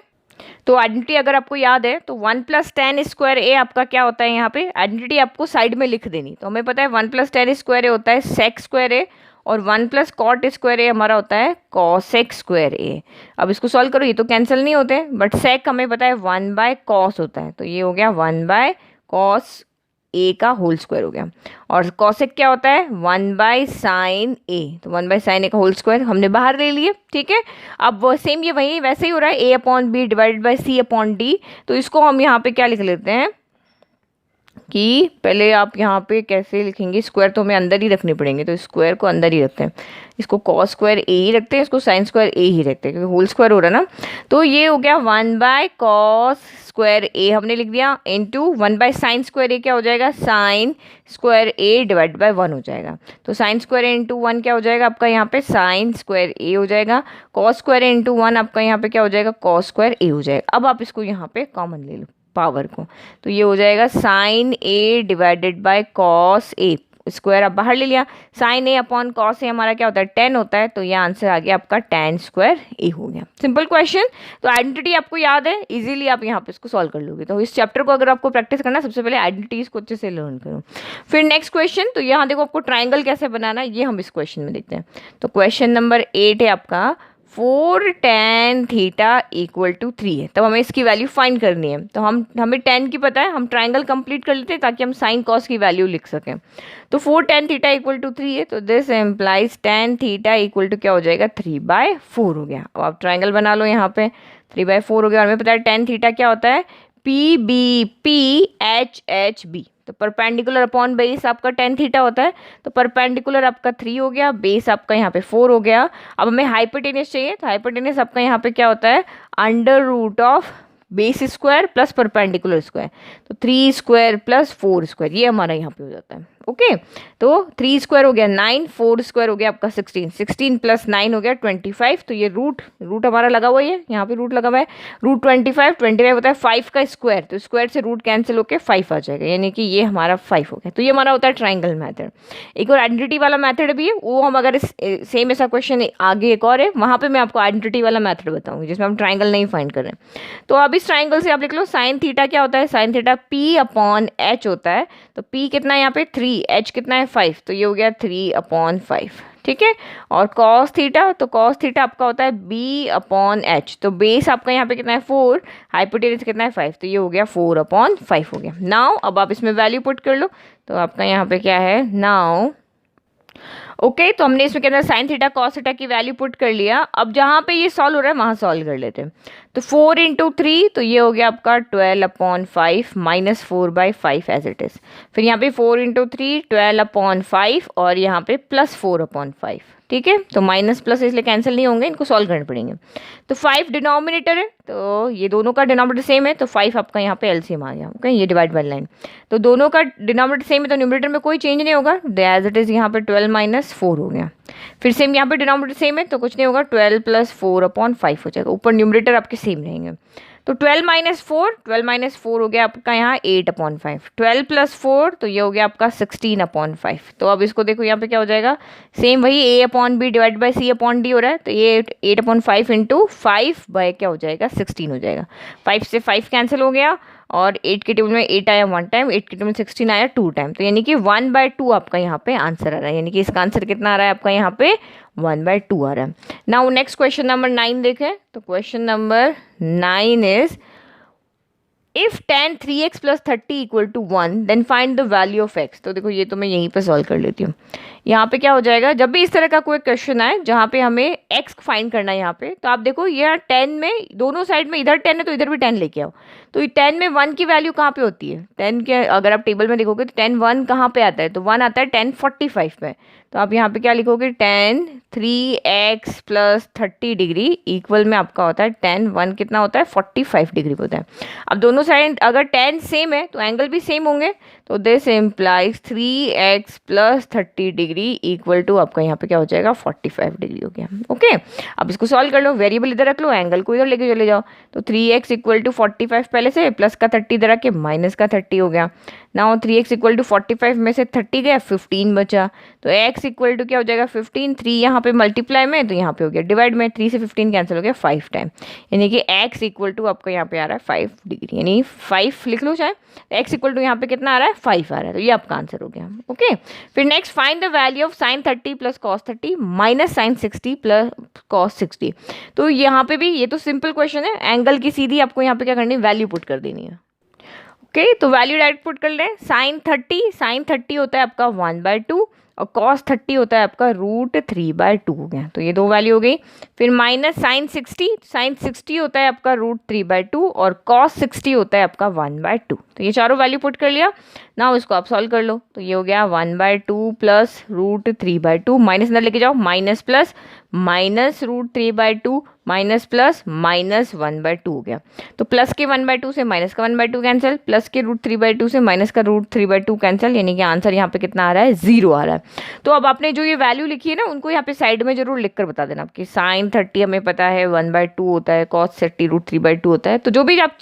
तो आइडेंटिटी अगर आपको याद है तो 1 + tan स्क्वायर ए आपका क्या होता है, यहाँ पे आइडेंटिटी आपको साइड में लिख देनी। तो हमें पता है 1 + tan स्क्वायर ए होता है sec स्क्वायर ए, और 1 + cot स्क्वायर ए हमारा होता है cosec स्क्वायर ए। अब इसको सॉल्व करो, ये तो कैंसिल नहीं होते, बट sec हमें पता है 1/cos होता है, तो ये हो गया 1/cos ए का होल स्क्वायर हो गया। और cosec क्या होता है, 1/sin ए, तो 1/sin ए का होल स्क्वायर हमने बाहर ले लिए। ठीक है, अब वो सेम ये वही वैसे ही हो रहा है, a/b डिवाइडेड बाय c/d। तो इसको हम यहाँ पे क्या लिख लेते हैं कि पहले आप यहाँ पे कैसे लिखेंगे, स्क्वायर तो हमें अंदर ही रखने पड़ेंगे, तो स्क्वायर को अंदर ही रखते हैं, इसको कॉस स्क्वायर ए ही रखते हैं, इसको साइन स्क्वायर ए ही रखते हैं, क्योंकि होल स्क्वायर हो रहा है ना। तो ये हो गया 1/cos स्क्वायर ए हमने लिख दिया, इंटू 1/sin स्क्वायर ए क्या हो जाएगा, sign square A divide by 1 हो जाएगा। तो साइन स्क्वायर ए इंटू 1 क्या हो जाएगा आपका यहाँ पे साइन स्क्वायर ए हो जाएगा, कॉस स्क्वायर ए इंटू 1 आपका यहाँ पे क्या हो जाएगा, कॉस स्क्वायर ए हो जाएगा। अब आप इसको यहाँ पे कॉमन ले लो पावर को, तो ये हो जाएगा sine A divided by cos A, square आप बाहर ले लिया, sine A upon cos A हमारा क्या होता है 10 होता है, तो ये आंसर आ गया आपका tan स्क्वायर ए हो गया। सिंपल क्वेश्चन, तो आइडेंटिटी आपको याद है, इजीली आप यहाँ पे इसको सॉल्व कर लोगे। तो इस चैप्टर को अगर आपको प्रैक्टिस करना है, सबसे पहले आइडेंटिटीज को अच्छे से लर्न करो। फिर नेक्स्ट क्वेश्चन, तो यहाँ देखो आपको ट्राइंगल कैसे बनाना है ये हम इस क्वेश्चन में देखते हैं। तो क्वेश्चन नंबर 8 है आपका 4 tan थीटा इक्वल टू 3 है, तब हमें इसकी वैल्यू फाइंड करनी है। तो हमें tan की पता है, हम ट्राइंगल कंप्लीट कर लेते हैं ताकि हम साइन कॉस की वैल्यू लिख सकें। तो 4 tan थीटा इक्वल टू 3 है, तो this implies tan theta equal to क्या हो जाएगा 3/4 हो गया। अब आप ट्राइंगल बना लो, यहाँ पे 3/4 हो गया। और हमें पता है tan थीटा क्या होता है, PBP/HHB, तो परपेंडिकुलर अपॉन बेस आपका tan थीटा होता है, तो परपेंडिकुलर आपका 3 हो गया, बेस आपका यहाँ पे 4 हो गया। अब हमें हाइपोटेनस चाहिए, तो हाइपोटेनस आपका यहाँ पे क्या होता है, √of base square plus perpendicular square, तो 3 स्क्वायर प्लस 4 स्क्वायर, ये हमारा यहाँ पे हो जाता है। ओके, तो 3 स्क्वायर हो गया 9, 4 स्क्वायर हो गया आपका 16, 16 प्लस 9 हो गया 25। तो ये रूट हमारा लगा हुआ है, यहाँ पे रूट लगा हुआ है, √25 होता है 5 का स्क्वायर, तो स्क्वायर से रूट कैंसिल होकर 5 आ जाएगा, यानी कि ये हमारा 5 हो गया। तो ये हमारा होता है ट्राइंगल मेथड। एक और आइडेंटिटी वाला मेथड भी है, वो हम अगर सेम ऐसा क्वेश्चन आगे एक और है, वहाँ पर मैं आपको आइडेंटिटी वाला मेथड बताऊँगी जिसमें हम ट्राइंगल नहीं फाइंड कर रहे हैं। तो अब इस ट्राइंगल से आप लिख लो, साइन थीटा क्या होता है, साइन थीटा P/H होता है, तो P कितना है यहाँ पे 3, H कितना है 5, तो ये हो गया 3/5। ठीक है, और कॉस थीटा, तो कॉस थीटा आपका होता है B/H, तो बेस आपका यहाँ पे कितना है 4, हाइपोटेनस कितना है 5, तो ये हो गया 4/5 हो गया। नाउ अब आप इसमें वैल्यू पुट कर लो, तो आपका यहाँ पे क्या है नाउ ओके, तो हमने इसमें के अंदर साइन थीटा कॉस थीटा की वैल्यू पुट कर लिया। अब जहाँ पे ये सॉल्व हो रहा है वहाँ सॉल्व कर लेते हैं। तो 4 × 3, तो ये हो गया आपका 12/5 माइनस 4/5 एज इट इज़। फिर यहाँ पे 4 × 3 12/5 और यहाँ पे प्लस 4/5, ठीक है। तो माइनस प्लस इसलिए कैंसिल नहीं होंगे, इनको सॉल्व करने पड़ेंगे। तो 5 डिनोमिनेटर है, तो ये दोनों का डिनोमिनेटर सेम है, तो 5 आपका यहाँ पे एलसीएम आ गया, ओके। ये डिवाइड बाय लाइन, तो दोनों का डिनोमिनेटर सेम है, तो न्यूमरेटर में कोई चेंज नहीं होगा, एज इट इज़ यहाँ पे 12 - 4 हो गया। फिर सेम यहाँ पे डिनोमिनेटर सेम है, तो कुछ नहीं होगा, 12 + 4/5 हो जाएगा। ऊपर न्यूमरेटर आपके सेम रहेंगे। तो 12 - 4 हो गया आपका यहाँ 8/5। 12 + 4, तो ये हो गया आपका 16/5। तो अब इसको देखो यहाँ पे क्या हो जाएगा, सेम वही A/B डिवाइड बाई C/D हो रहा है, तो ये 8/5 × 5 बाय क्या हो जाएगा, 16 हो जाएगा। 5 से 5 कैंसिल हो गया, और 8 के टेबल में 8 आया 1 टाइम, 8 के टेबल में 16 आया 2 टाइम, तो यानी कि 1/2 आपका यहाँ पे आंसर आ रहा है। यानी कि इसका आंसर कितना आ रहा है आपका यहाँ पे, 1/2 आ रहा है। नाउ नेक्स्ट क्वेश्चन नंबर 9 देखें। तो question number 9 is if tan 3x + 30 = 1 then find the value of x। तो देखो ये तो मैं यहीं पे सॉल्व कर लेती हूँ। यहाँ पे क्या हो जाएगा, जब भी इस तरह का कोई क्वेश्चन आए जहाँ पे हमें x फाइंड करना है यहाँ पे, तो आप देखो ये 10 में दोनों साइड में, इधर 10 है तो इधर भी 10 लेके आओ। तो 10 में 1 की वैल्यू कहाँ पे होती है, 10 के अगर आप टेबल में देखोगे तो 10 1 कहाँ पे आता है, तो 1 आता है 1045 पे। तो आप यहाँ पे क्या लिखोगे, 10 3x + 30 डिग्री इक्वल में आपका होता है 10 1 कितना होता है, 45 डिग्री होता है। अब दोनों साइड अगर 10 सेम है तो एंगल भी सेम होंगे, तो this implies 3x + 30 degree equal to आपका यहाँ पे क्या हो जाएगा, 45 डिग्री हो गया, ओके। अब इसको सॉल्व कर लो, वेरिएबल इधर रख लो, एंगल को इधर लेके चले जाओ। तो 3x = 45 पहले से, प्लस का 30 इधर रख के माइनस का 30 हो गया। नाउ 3x = 45 में से 30 गया, 15 बचा। तो x = क्या हो जाएगा, 15। 3 यहाँ पे मल्टीप्लाई में, तो यहाँ पे हो गया डिवाइड में, 3 से 15 कैंसिल हो गया 5 टाइम, यानी कि x = आपका यहाँ पे आ रहा है 5 डिग्री, यानी 5 लिख लो चाहे। x = यहाँ पे कितना आ रहा है, 5 आ रहा है, तो ये आपका आंसर हो गया, ओके। फिर next find the value of sin 30 + cos 30 - sin 60 + cos 60। तो यहाँ पे भी ये तो सिंपल क्वेश्चन है, एंगल की सीधी आपको यहाँ पे क्या करनी है, वैल्यू पुट कर देनी है, ओके। तो वैल्यू डायरेक्ट पुट कर लें। sin 30 होता है आपका 1/2 और cos 30 होता है आपका √3/2 हो गया, तो ये दो वैल्यू हो गई। फिर माइनस sin 60 होता है आपका √3/2 और cos 60 होता है आपका 1/2। तो ये चारों वैल्यू पुट कर लिया। ना उसको आप सॉल्व कर लो, तो ये हो गया 1/2 + √3/2, माइनस अंदर लेके जाओ, minus plus minus √3/2 minus plus minus 1/2 हो गया। तो प्लस के 1/2 से माइनस का 1/2 कैंसिल, प्लस के √3/2 से माइनस का √3/2 कैंसिल, यानी कि आंसर यहाँ पे कितना आ रहा है, 0 आ रहा है। तो अब आपने जो ये वैल्यू लिखी है ना, उनको यहाँ पे साइड में जरूर लिख कर बता देना आपकी। sin 30 हमें पता है 1/2 होता है, cos 30 √3/2 होता है। तो जो भी आप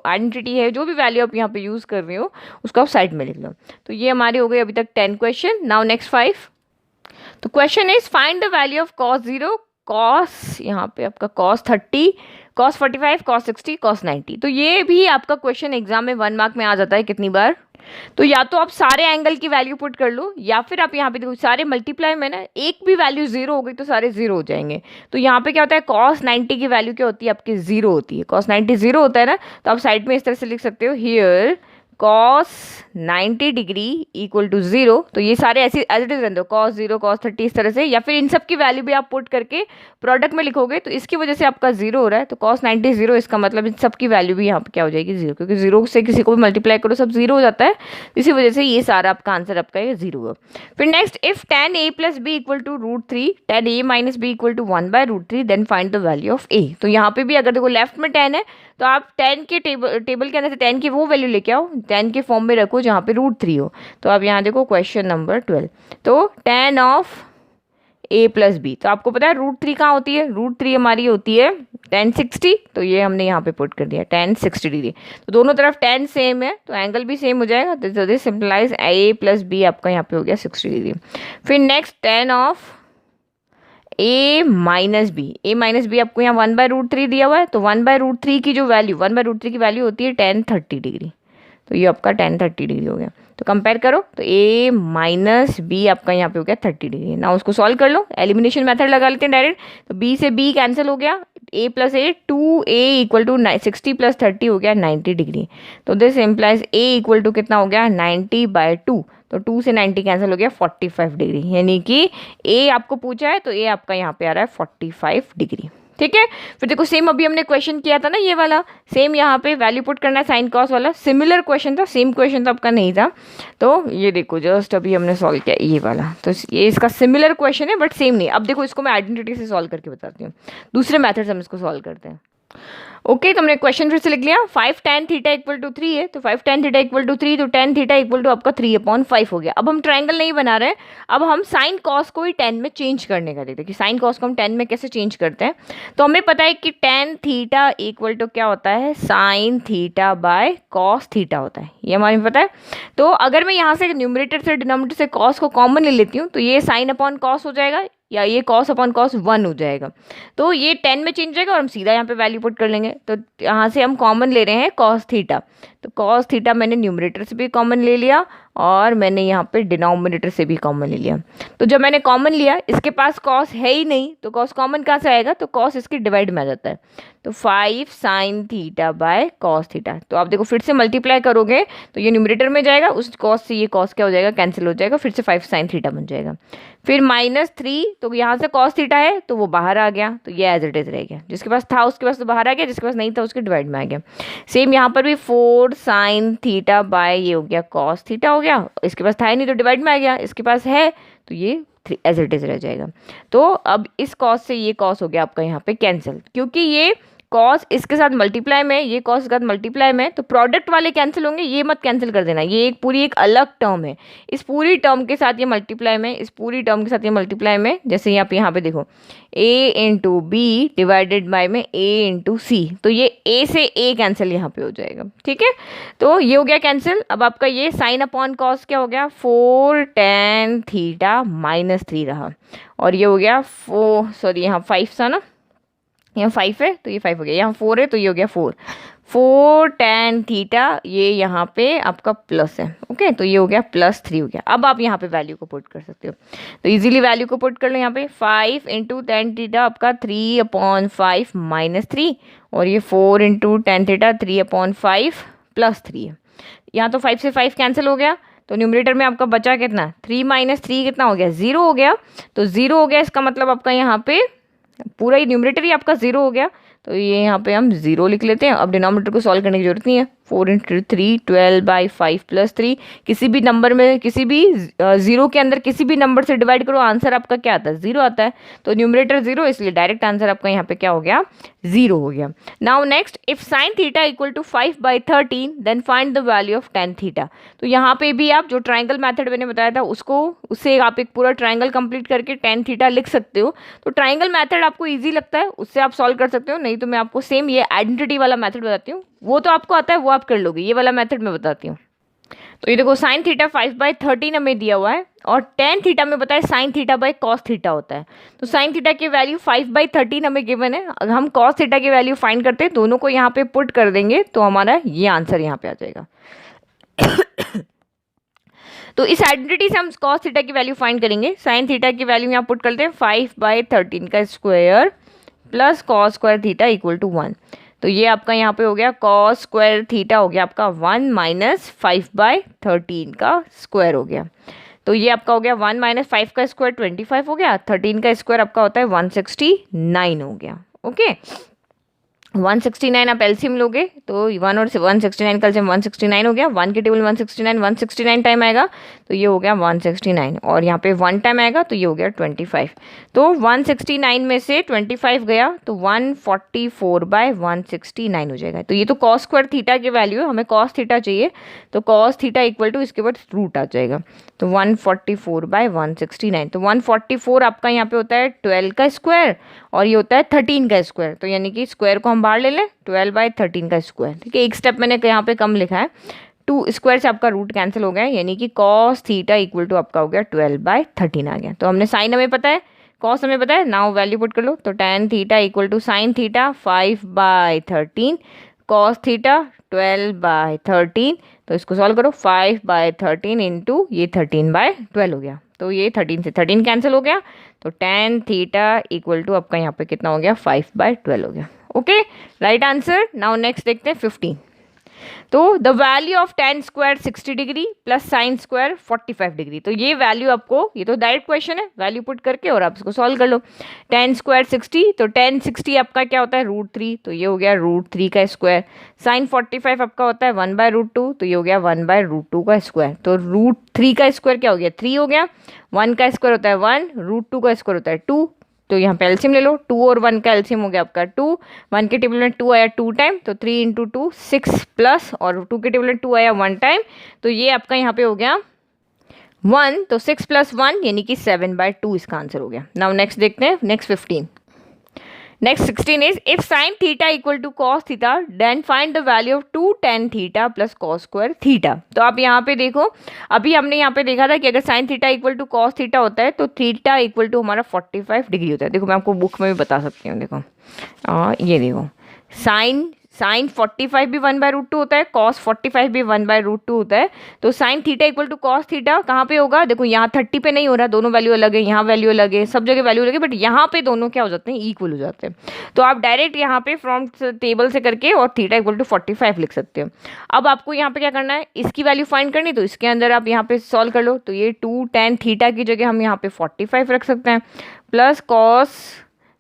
आइडेंटिटी है, जो भी वैल्यू आप यहाँ पे यूज़ कर रहे हो, उसको आप साइड में लिख लो। तो ये हमारी हो गई अभी तक 10 क्वेश्चन। Now next 5। तो question is find the value of cos 0, cos यहाँ पे आपका cos 30, cos 45, cos 60, cos 90। तो ये भी आपका क्वेश्चन एग्जाम में 1 मार्क में आ जाता है कितनी बार। तो या तो आप सारे एंगल की वैल्यू पुट कर लो, या फिर आप यहाँ पे देखो सारे मल्टीप्लाई में ना एक भी वैल्यू 0 हो गई तो सारे 0 हो जाएंगे। तो यहाँ पे क्या होता है, cos 90 की वैल्यू क्या होती है आपकी, 0 होती है। cos 90 0 होता है ना, तो आप साइड में इस तरह से लिख सकते हो, here cos 90 degree equal to 0। तो ये सारे ऐसे एज इट इज रहते हो, cos 0 cos 30 इस तरह से, या फिर इन सब की वैल्यू भी आप पुट करके प्रोडक्ट में लिखोगे, तो इसकी वजह से आपका 0 हो रहा है। तो cos 90 0, इसका मतलब इन सब की वैल्यू भी यहाँ पे क्या हो जाएगी, 0, क्योंकि 0 से किसी को भी मल्टीप्लाई करो सब 0 हो जाता है। इसी वजह से ये सारा आपका आंसर आपका ये 0 होगा। फिर next, if tan a + b = √3, tan a - b = 1/√3 then find the value of a। तो यहाँ पे भी अगर देखो लेफ्ट में 10 है, तो आप 10 के टेबल के अंदर से 10 की वो वैल्यू लेके आओ, 10 के फॉर्म में रखो जहाँ पे √3 हो। तो आप यहाँ देखो क्वेश्चन नंबर 12, तो tan ऑफ a + b, तो आपको पता है √3 कहाँ होती है, √3 हमारी होती है tan 60। तो ये हमने यहाँ पे पुट कर दिया tan 60 डिग्री। तो दोनों तरफ tan सेम है, तो एंगल भी सेम हो जाएगा। तो दिस सिंपलाइज a + b आपका यहाँ पे हो गया 60 डिग्री। फिर next, tan of a - b आपको यहाँ 1/√3 दिया हुआ है, तो 1/√3 की जो वैल्यू 1/√3 की वैल्यू होती है tan 30 डिग्री। तो ये आपका tan 30 डिग्री हो गया। तो कंपेयर करो, तो a - b आपका यहाँ पे हो गया 30 डिग्री। ना उसको सॉल्व कर लो, एलिमिनेशन मेथड लगा लेते हैं डायरेक्ट। तो b से b कैंसिल हो गया, a + a 2a = 60 + 30 हो गया 90 डिग्री। तो दिस इम्प्लाइज a = कितना हो गया, 90/2। तो 2 से 90 कैंसिल हो गया 45 डिग्री, यानी कि a आपको पूछा है तो a आपका यहाँ पे आ रहा है 45 डिग्री। ठीक है। फिर देखो सेम अभी हमने क्वेश्चन किया था ना ये वाला, सेम यहाँ पे वैल्यू पुट करना है साइन कॉस वाला, सिमिलर क्वेश्चन था, सेम क्वेश्चन तो आपका नहीं था। तो ये देखो जस्ट अभी हमने सॉल्व किया ये वाला, तो ये इसका सिमिलर क्वेश्चन है बट सेम नहीं। अब देखो इसको मैं आइडेंटिटी से सॉल्व करके बताती हूँ, दूसरे मेथड से हम इसको सॉल्व करते हैं। ओके तो हमने क्वेश्चन फिर से लिख लिया, 5 tan थीटा इक्वल टू 3 है, तो 5 tan थीटा इक्वल टू 3, तो tan थीटा इक्वल टू आपका 3/5 हो गया। अब हम ट्रायंगल नहीं बना रहे हैं, अब हम साइन कॉस को ही tan में चेंज करने का देखते हैं कि साइन कॉस को हम tan में कैसे चेंज करते हैं। तो हमें पता है कि tan थीटा इक्वल टू क्या होता है, sign theta by cos theta होता है, ये हमारे पता है। तो अगर मैं यहाँ से न्यूमरेटर से डिनोमिनेटर से कॉस को कॉमन ले लेती हूँ तो ये साइन अपॉन कॉस हो जाएगा या ये कॉस अपॉन कॉस 1 हो जाएगा, तो ये 10 में चेंज हो जाएगा और हम सीधा यहाँ पे वैल्यू पुट कर लेंगे। तो यहाँ से हम कॉमन ले रहे हैं कॉस थीटा, तो कॉस थीटा मैंने न्यूमरेटर से भी कॉमन ले लिया और मैंने यहाँ पे डिनोमिनेटर से भी कॉमन ले लिया। तो जब मैंने कॉमन लिया, इसके पास कॉस है ही नहीं तो कॉस कॉमन कहाँ से आएगा, तो कॉस इसके डिवाइड में आ जाता है, तो 5 sign theta by cos theta. तो आप देखो फिर से मल्टीप्लाई करोगे तो ये न्यूमरेटर में जाएगा, उस कॉस से ये कॉस क्या हो जाएगा, कैंसिल हो जाएगा, फिर से 5 साइन थीटा बन जाएगा। फिर -3, तो यहाँ से कॉस थीटा है तो वो बाहर आ गया, तो ये एज इट इज रह गया, जिसके पास था उसके पास तो बाहर आ गया, जिसके पास नहीं था उसके डिवाइड में आ गया। सेम यहाँ पर भी 4 साइन थीटा बाय ये हो गया कॉस थीटा हो गया, इसके पास था ही नहीं तो डिवाइड में आ गया, इसके पास है तो ये एज इट इज रह जाएगा। तो अब इस कॉस से ये कॉस हो गया आपका यहाँ पे कैंसिल, क्योंकि ये कॉस इसके साथ मल्टीप्लाई में, ये कॉस के साथ मल्टीप्लाई में, तो प्रोडक्ट वाले कैंसिल होंगे, ये मत कैंसिल कर देना, ये एक पूरी एक अलग टर्म है, इस पूरी टर्म के साथ ये मल्टीप्लाई में, इस पूरी टर्म के साथ ये मल्टीप्लाई में, जैसे यहाँ पे देखो a into B divided by में a इंटू सी, तो ये a से a कैंसिल यहाँ पे हो जाएगा, ठीक है। तो ये हो गया कैंसिल। अब आपका ये साइन अपॉन कॉस क्या हो गया, 4 tan थीटा -3 रहा, और ये हो गया 4, सॉरी यहाँ 5 था ना, यहाँ 5 है तो ये 5 हो गया, यहाँ 4 है तो ये हो गया 4 tan थीटा, ये यहाँ पे आपका प्लस है, ओके, तो ये हो गया +3 हो गया। अब आप यहाँ पे वैल्यू को पुट कर सकते हो, तो इजीली वैल्यू को पुट कर लो यहाँ पे, 5 इंटू tan थीटा आपका 3/5 -3, और ये 4 इंटू tan थीटा 3/5 +3 है। यहाँ तो 5 से 5 कैंसिल हो गया, तो न्यूमरेटर में आपका बचा कितना, 3 - 3 कितना हो गया, 0 हो गया, तो 0 हो गया, इसका मतलब आपका यहाँ पे पूरा ही न्यूमरेटर ही आपका 0 हो गया, तो ये यहाँ पे हम 0 लिख लेते हैं। अब डिनोमिनेटर को सॉल्व करने की जरूरत नहीं है, 4 इंटू 3 12/5 +3, किसी भी नंबर में किसी भी 0 के अंदर किसी भी नंबर से डिवाइड करो, आंसर आपका क्या आता है, 0 आता है, तो न्यूमरेटर 0, इसलिए डायरेक्ट आंसर आपका यहाँ पे क्या हो गया, 0 हो गया। Now next, if sine theta equal to 5/13 then find the value of tan theta. तो यहाँ पे भी आप जो ट्राइंगल मैथड मैंने बताया था उससे आप एक पूरा ट्राइंगल कंप्लीट करके tan थीटा लिख सकते हो। तो ट्राइंगल मैथड आपको ईजी लगता है उससे आप सॉल्व कर सकते हो, नहीं तो मैं आपको सेम ये आइडेंटिटी वाला मैथड बताती हूँ, वो तो आपको आता है वो आप कर लोगे, ये वाला मेथड मैं बताती हूँ। तो ये देखो साइन थीटा 5/13 हमें दिया हुआ है और tan थीटा में बताया sign theta by cos theta होता है। तो साइन थीटा की वैल्यू 5/13 हमें गिवन है, अगर हम कॉस थीटा की वैल्यू फाइंड करते हैं, दोनों को यहाँ पे पुट कर देंगे तो हमारा ये आंसर यहाँ पे आ जाएगा। तो इस आइडेंटिटी से हम कॉस थीटा की वैल्यू फाइंड करेंगे, साइन थीटा की वैल्यू यहाँ पुट करते हैं 5/13 का square plus cos square theta equal to 1, तो ये आपका यहाँ पे हो गया कॉस स्क्वायर थीटा हो गया आपका 1 माइनस 5/13 का स्क्वायर हो गया, तो ये आपका हो गया 1 माइनस 5 का स्क्वायर 25 हो गया, 13 का स्क्वायर आपका होता है 169 हो गया, ओके। 169 आप एलसीएम लोगे तो 1 और 169 का एलसीएम 169 हो गया, 1 के टेबल 169 टाइम आएगा तो ये हो गया 169, और यहाँ पे 1 टाइम आएगा तो ये हो गया 25, तो 169 में से 25 गया तो 144/169 हो जाएगा। तो ये तो कॉस स्क्वायर थीटा की वैल्यू है, हमें कॉस थीटा चाहिए, तो कॉस थीटा इक्वल टू इसके बाद रूट आ जाएगा, तो 144/169, तो 144 आपका यहाँ पे होता है 12 का स्क्वायर और ये होता है 13 का स्क्वायर, तो यानी कि स्क्वायर को हम बाहर ले लें, 12/13 का स्क्वायर, ठीक है। एक स्टेप मैंने यहाँ पे कम लिखा है, 2 स्क्वायर से आपका रूट कैंसिल हो गया, यानी कि कॉस थीटा इक्वल टू आपका हो गया 12/13 आ गया। तो हमने साइन हमें पता है, कॉस हमें पता है, नाउ वैल्यू पुट कर लो, तो tan theta equal to sine theta 5/13 cos theta 12/13, तो इसको सॉल्व करो, 5/13 इंटू ये 13/12 हो गया, तो ये 13 से 13 कैंसिल हो गया, तो tan थीटा इक्वल टू आपका यहाँ पे कितना हो गया 5/12 हो गया, okay, right answer. Now next देखते हैं 15। तो the value of tan square 60 degree plus sine square 45 degree. तो ये वैल्यू आपको, ये तो डायरेक्ट क्वेश्चन है, वैल्यू पुट करके और आप इसको सॉल्व कर लो। tan स्क्वायर 60, तो tan 60 आपका क्या होता है √3, तो ये हो गया √3 का स्क्वायर। साइन 45 आपका होता है 1/√2, तो ये हो गया 1/√2 का स्क्वायर। तो √3 का स्क्वायर क्या हो गया 3 हो गया, 1 का स्क्वायर होता है 1, √2 का स्क्वायर होता है 2, तो यहाँ पे एल्सियम ले लो, 2 और 1 का एल्सियम हो गया आपका 2, 1 के टेबल में 2 आया 2 टाइम, तो 3 इंटू 2 6 प्लस, और 2 के टेबल में 2 आया 1 टाइम, तो ये आपका यहाँ पे हो गया 1, तो 6 प्लस 1 यानी कि 7/2 इसका आंसर हो गया। नाउ नेक्स्ट देखते हैं, next 15। Next 16 is if sine theta equal to cos theta then find the value of 2 tan theta plus cos square theta. तो आप यहाँ पे देखो, अभी हमने यहाँ पे देखा था कि अगर sine theta equal to cos theta होता है तो थीटा इक्वल टू हमारा 45 डिग्री होता है। देखो मैं आपको बुक में भी बता सकती हूँ, देखो ये देखो साइन 45 भी 1/√2 होता है, कॉस 45 भी 1/√2 होता है। तो sine theta equal to cos theta कहाँ पे होगा, देखो यहाँ 30 पे नहीं हो रहा, दोनों वैल्यू अलग है, यहाँ वैल्यू अलग है, सब जगह वैल्यू अलग है, बट यहाँ पे दोनों क्या हो जाते हैं, इक्वल हो जाते हैं। तो आप डायरेक्ट यहाँ पे फ्रॉम टेबल से करके और थीटा इक्वल टू 45 लिख सकते हो। अब आपको यहाँ पे क्या करना है, इसकी वैल्यू फाइंड करनी, तो इसके अंदर आप यहाँ पे सॉल्व कर लो। तो ये 2 tan थीटा की जगह हम यहाँ पे 45 रख सकते हैं, प्लस कॉस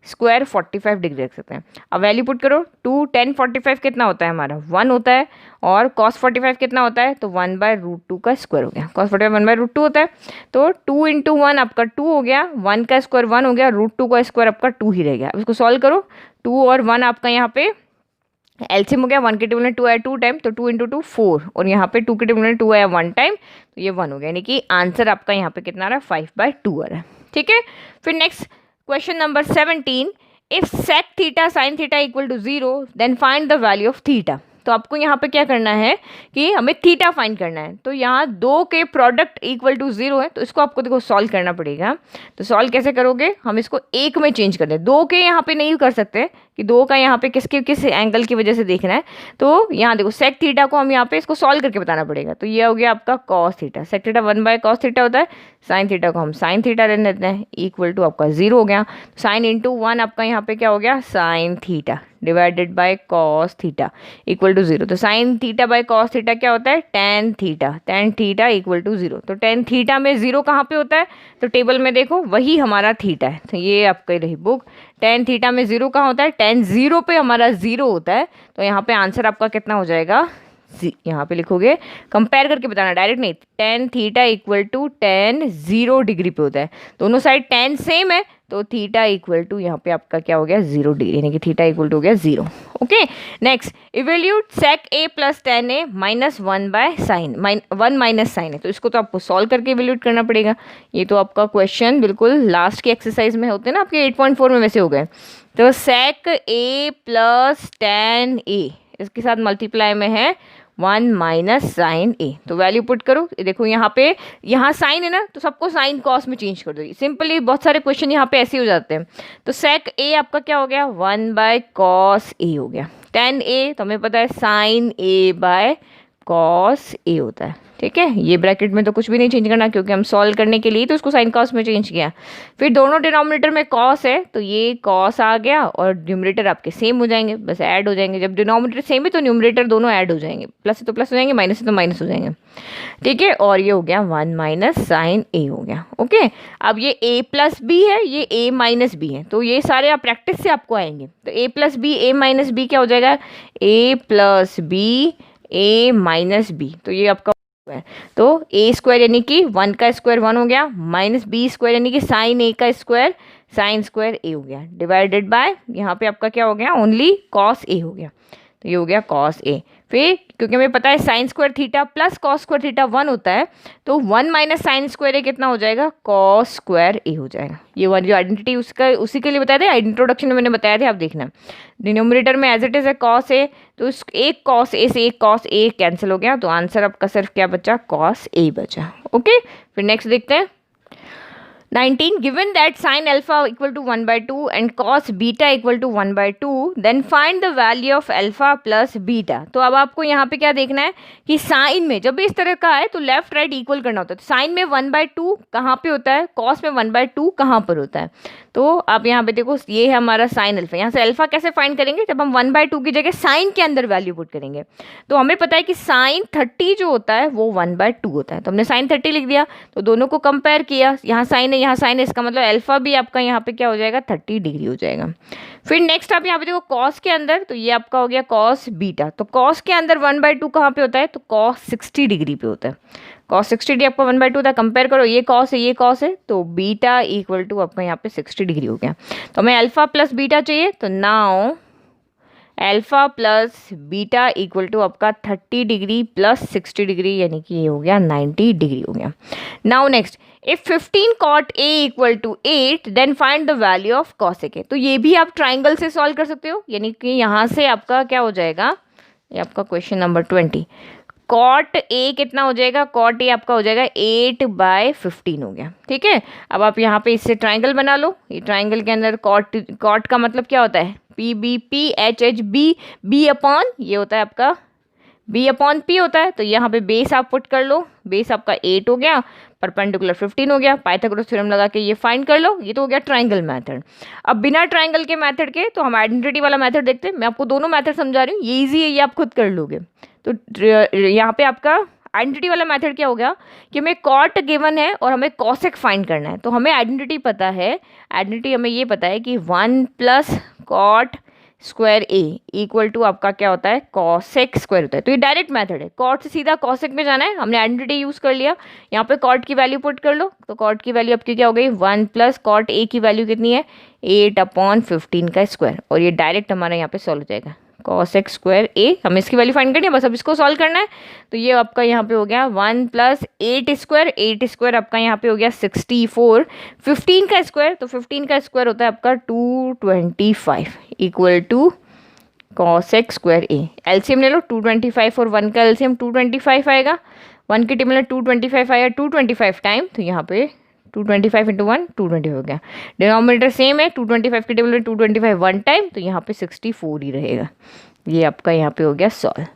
स्क्वायर 45 डिग्री रख सकते हैं। अब वैल्यू पुट करो, 2 tan 45 कितना होता है हमारा 1 होता है, और cos 45 कितना होता है, तो 1/√2 का स्क्वायर हो गया। cos 45 1/√2 होता है, तो 2 इंटू 1 आपका 2 हो गया, 1 का स्क्वायर 1 हो गया, √2 का स्क्वायर आपका 2 ही रह गया। अब इसको सॉल्व करो, 2 और 1 आपका यहाँ पे एलसीएम हो गया, 1 के टेबल में 2 आया 2 टाइम, तो 2 इंटू 2 4, और यहाँ पे 2 के टेबल में 2 आया 1 टाइम, तो ये 1 हो गया, यानी कि आंसर आपका यहाँ पे कितना आ रहा है 5/2 आ रहा है। ठीक है, फिर next question number 17, if sec theta sine theta equal to 0 then find the value of theta. तो आपको यहाँ पे क्या करना है कि हमें थीटा फाइंड करना है। तो यहाँ दो के प्रोडक्ट इक्वल टू 0 है, तो इसको आपको देखो सॉल्व करना पड़ेगा। तो सॉल्व कैसे करोगे, हम इसको एक में चेंज कर दें, दो के यहाँ पे नहीं कर सकते कि दो का यहाँ पे किस एंगल की वजह से देखना है। तो यहाँ देखो सेक थीटा को हम यहाँ पे इसको सॉल्व करके बताना पड़ेगा। तो ये हो गया आपका cos theta, sec theta 1/cos theta होता है, साइन थीटा को हम साइन थीटा रहने देते हैं, इक्वल टू आपका 0 हो गया। साइन इंटू 1 आपका यहाँ पे क्या हो गया, sine theta divided by cos theta equal to 0। तो sine theta by cos theta क्या होता है, tan थीटा इक्वल टू 0। तो tan थीटा में 0 कहाँ पे होता है, तो टेबल में देखो वही हमारा थीटा है। तो ये आपकी रही बुक, tan थीटा में 0 कहाँ होता है, tan 0 पे हमारा 0 होता है। तो यहाँ पे आंसर आपका कितना हो जाएगा, यहाँ पे लिखोगे, कंपेयर करके बताना, डायरेक्ट नहीं। tan theta equal to tan 0 degree पे होता है, दोनों साइड tan सेम है, तो थीटा इक्वल टू यहाँ पे आपका क्या हो गया 0 डिग्री, यानी कि थीटा इक्वल टू हो गया 0। Okay, next evaluate sec a plus tan a minus 1 minus sine है। तो इसको तो आपको सॉल्व करके इवेल्यूट करना पड़ेगा। ये तो आपका क्वेश्चन बिल्कुल लास्ट की एक्सरसाइज में होते हैं ना, आपके 8.4 में वैसे हो गए। तो सेक a प्लस tan a इसके साथ मल्टीप्लाई में है 1 माइनस साइन ए। तो वैल्यू पुट करो, देखो यहाँ पे यहाँ साइन है ना, तो सबको साइन कॉस में चेंज कर दो। सिंपली बहुत सारे क्वेश्चन यहाँ पे ऐसे हो जाते हैं। तो सेक ए आपका क्या हो गया, 1/cos ए हो गया। tan ए तो हमें पता है साइन a/cos ए होता है। ठीक है, ये ब्रैकेट में तो कुछ भी नहीं चेंज करना, क्योंकि हम सॉल्व करने के लिए तो उसको साइन कॉस में चेंज किया। फिर दोनों डिनोमिनेटर में कॉस है, तो ये कॉस आ गया, और न्यूमरेटर आपके सेम हो जाएंगे, बस ऐड हो जाएंगे। जब डिनोमिनेटर सेम है तो न्यूमरेटर दोनों ऐड हो जाएंगे, प्लस है तो प्लस हो जाएंगे, माइनस है तो माइनस हो जाएंगे। ठीक है, और ये हो गया 1 माइनस साइन ए हो गया। ओके, अब ये a प्लस बी है, ये a माइनस बी है, तो ये सारे आप प्रैक्टिस से आपको आएंगे। तो a plus B a minus B क्या हो जाएगा, a plus B a minus B, तो ये आपका है। तो a स्क्वायर यानी कि 1 का स्क्वायर 1 हो गया, माइनस बी स्क्वायर यानी कि साइन a का स्क्वायर साइन स्क्वायर a हो गया, डिवाइडेड बाय यहाँ पे आपका क्या हो गया, ओनली कॉस a हो गया। तो ये हो गया कॉस a। फिर क्योंकि हमें पता है sign square theta plus cos square theta 1 होता है, तो 1 माइनस साइन स्क्वायर ए कितना हो जाएगा, कॉस स्क्वायर ए हो जाएगा। ये वाली जो आइडेंटिटी उसका उसी के लिए बताया था, इंट्रोडक्शन में मैंने बताया था, आप देखना। डिनोमिनेटर में एज इट इज है कॉस ए, तो एक कॉस ए से एक कॉस ए कैंसिल हो गया, तो आंसर आपका सिर्फ क्या बचा, कॉस ए बचा। ओके, फिर नेक्स्ट देखते हैं। 19 given that sin alpha equal to 1/2 and cos beta equal to 1/2 then find the value of alpha plus beta। तो अब आपको यहाँ पे क्या देखना है कि साइन में जब भी इस तरह का है तो लेफ्ट राइट इक्वल करना होता है। तो साइन में 1/2 कहाँ पे होता है, कॉस में 1/2 कहाँ पर होता है। तो आप यहाँ पे देखो ये है हमारा साइन अल्फा। यहाँ से अल्फा कैसे फाइंड करेंगे, जब हम 1/2 की जगह साइन के अंदर वैल्यू पुट करेंगे। तो हमें पता है कि साइन 30 जो होता है वो 1/2 होता है, तो हमने साइन 30 लिख दिया। तो दोनों को कंपेयर किया, यहाँ साइन है यहाँ साइन है, इसका मतलब अल्फा भी आपका यहाँ पे क्या हो जाएगा 30 डिग्री हो जाएगा। फिर नेक्स्ट आप यहाँ पे देखो कॉस के अंदर, तो ये आपका हो गया कॉस बीटा। तो कॉस के अंदर 1/2 कहाँ पे होता है, तो कॉस 60 डिग्री पे होता है। कॉस 60 डिग्री आपका 1/2 होता है। कंपेयर करो, ये कॉस है तो बीटा इक्वल टू आपका यहाँ पे 60 डिग्री हो गया। तो हमें अल्फा प्लस बीटा चाहिए, तो now alpha plus beta equal to आपका 30 डिग्री प्लस 60 डिग्री, यानी कि ये हो गया 90 डिग्री हो गया। Now next, if 15 cot A equal to 8 देन find the value of cosec A। तो ये भी आप ट्राइंगल से सॉल्व कर सकते हो, यानी कि यहाँ से आपका क्या हो जाएगा, ये आपका क्वेश्चन नंबर 20। कॉट ए कितना हो जाएगा, कॉट ए आपका हो जाएगा 8/15 हो गया। ठीक है, अब आप यहाँ पे इससे ट्राइंगल बना लो। ये ट्राइंगल के अंदर कॉट का मतलब क्या होता है, P B P H H B, B upon ये होता है आपका बी अपॉन पी होता है। तो यहाँ पे बेस आप पुट कर लो, बेस आपका 8 हो गया, परपेंडिकुलर 15 हो गया। पाइथागोरस थ्योरम लगा के ये फाइंड कर लो। ये तो हो गया ट्राइंगल मेथड। अब बिना ट्राइंगल के मेथड के तो हम आइडेंटिटी वाला मेथड देखते हैं। मैं आपको दोनों मेथड समझा रही हूँ, ये इजी है, ये आप खुद कर लोगे। तो यहाँ पे आपका आइडेंटिटी वाला मेथड क्या हो गया कि हमें कॉट गिवन है और हमें कॉसेक फाइंड करना है। तो हमें आइडेंटिटी पता है, आइडेंटिटी हमें ये पता है कि 1 plus cot square A equal to आपका क्या होता है कॉसेक स्क्वायर होता है। तो ये डायरेक्ट मेथड है, कॉट से सीधा कॉसेक में जाना है। हमने आइडेंटिटी यूज कर लिया, यहाँ पे कॉट की वैल्यू पुट कर लो। तो कॉट की वैल्यू आपकी क्या हो गई, 1 प्लस कॉट ए की वैल्यू कितनी है 8/15 का स्क्वायर, और ये डायरेक्ट हमारा यहाँ पे सॉल्व हो जाएगा कॉसेक स्क्वायर ए। हमें इसकी वैल्यू फाइंड करनी है, बस अब इसको सॉल्व करना है। तो ये आपका यहाँ पे हो गया 1 प्लस 8 स्क्वायर आपका यहाँ पे हो गया 64, 15 का स्क्वायर, तो 15 का स्क्वायर होता है आपका 225 equal to cosec square A. LCM ले लो, 225 और 1 का एलसीएम 225 आएगा। 1 की टेबल में 225 आएगा, 225 टाइम, तो यहाँ पे 225 इंटू 1 220 हो गया। डिनोमिनेटर सेम है, 225 की टेबल में 225 1 टाइम, तो यहाँ पे 64 ही रहेगा। ये आपका यहाँ पे हो गया सॉल्व।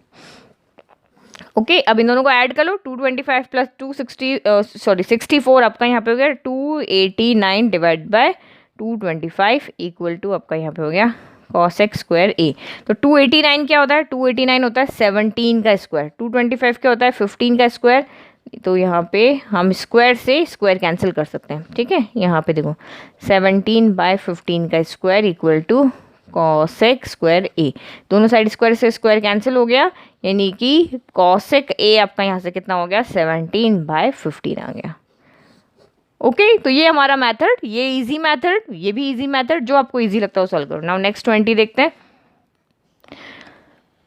ओके, अब इन दोनों को ऐड कर लो, 225 प्लस 64 आपका यहाँ पे हो गया 289 डिवाइड बाय 225 इक्वल टू आपका यहाँ पे हो गया कॉसेक स्क्वायर ए। तो 289 क्या होता है, 289 होता है 17 का स्क्वायर, 225 क्या होता है 15 का स्क्वायर। तो यहाँ पे हम स्क्वायर से स्क्वायर कैंसिल कर सकते हैं। ठीक है, यहाँ पे देखो 17/15 का square equal to cosec square A. दोनों साइड स्क्वायर से स्क्वायर कैंसिल हो गया, यानी कि कॉसेक ए आपका यहाँ से कितना हो गया 17/15 आ गया। ओके, तो ये हमारा मेथड, ये इजी मेथड, ये भी इजी मेथड, जो आपको इजी लगता है वो सॉल्व करो। नाउ नेक्स्ट 20 देखते हैं।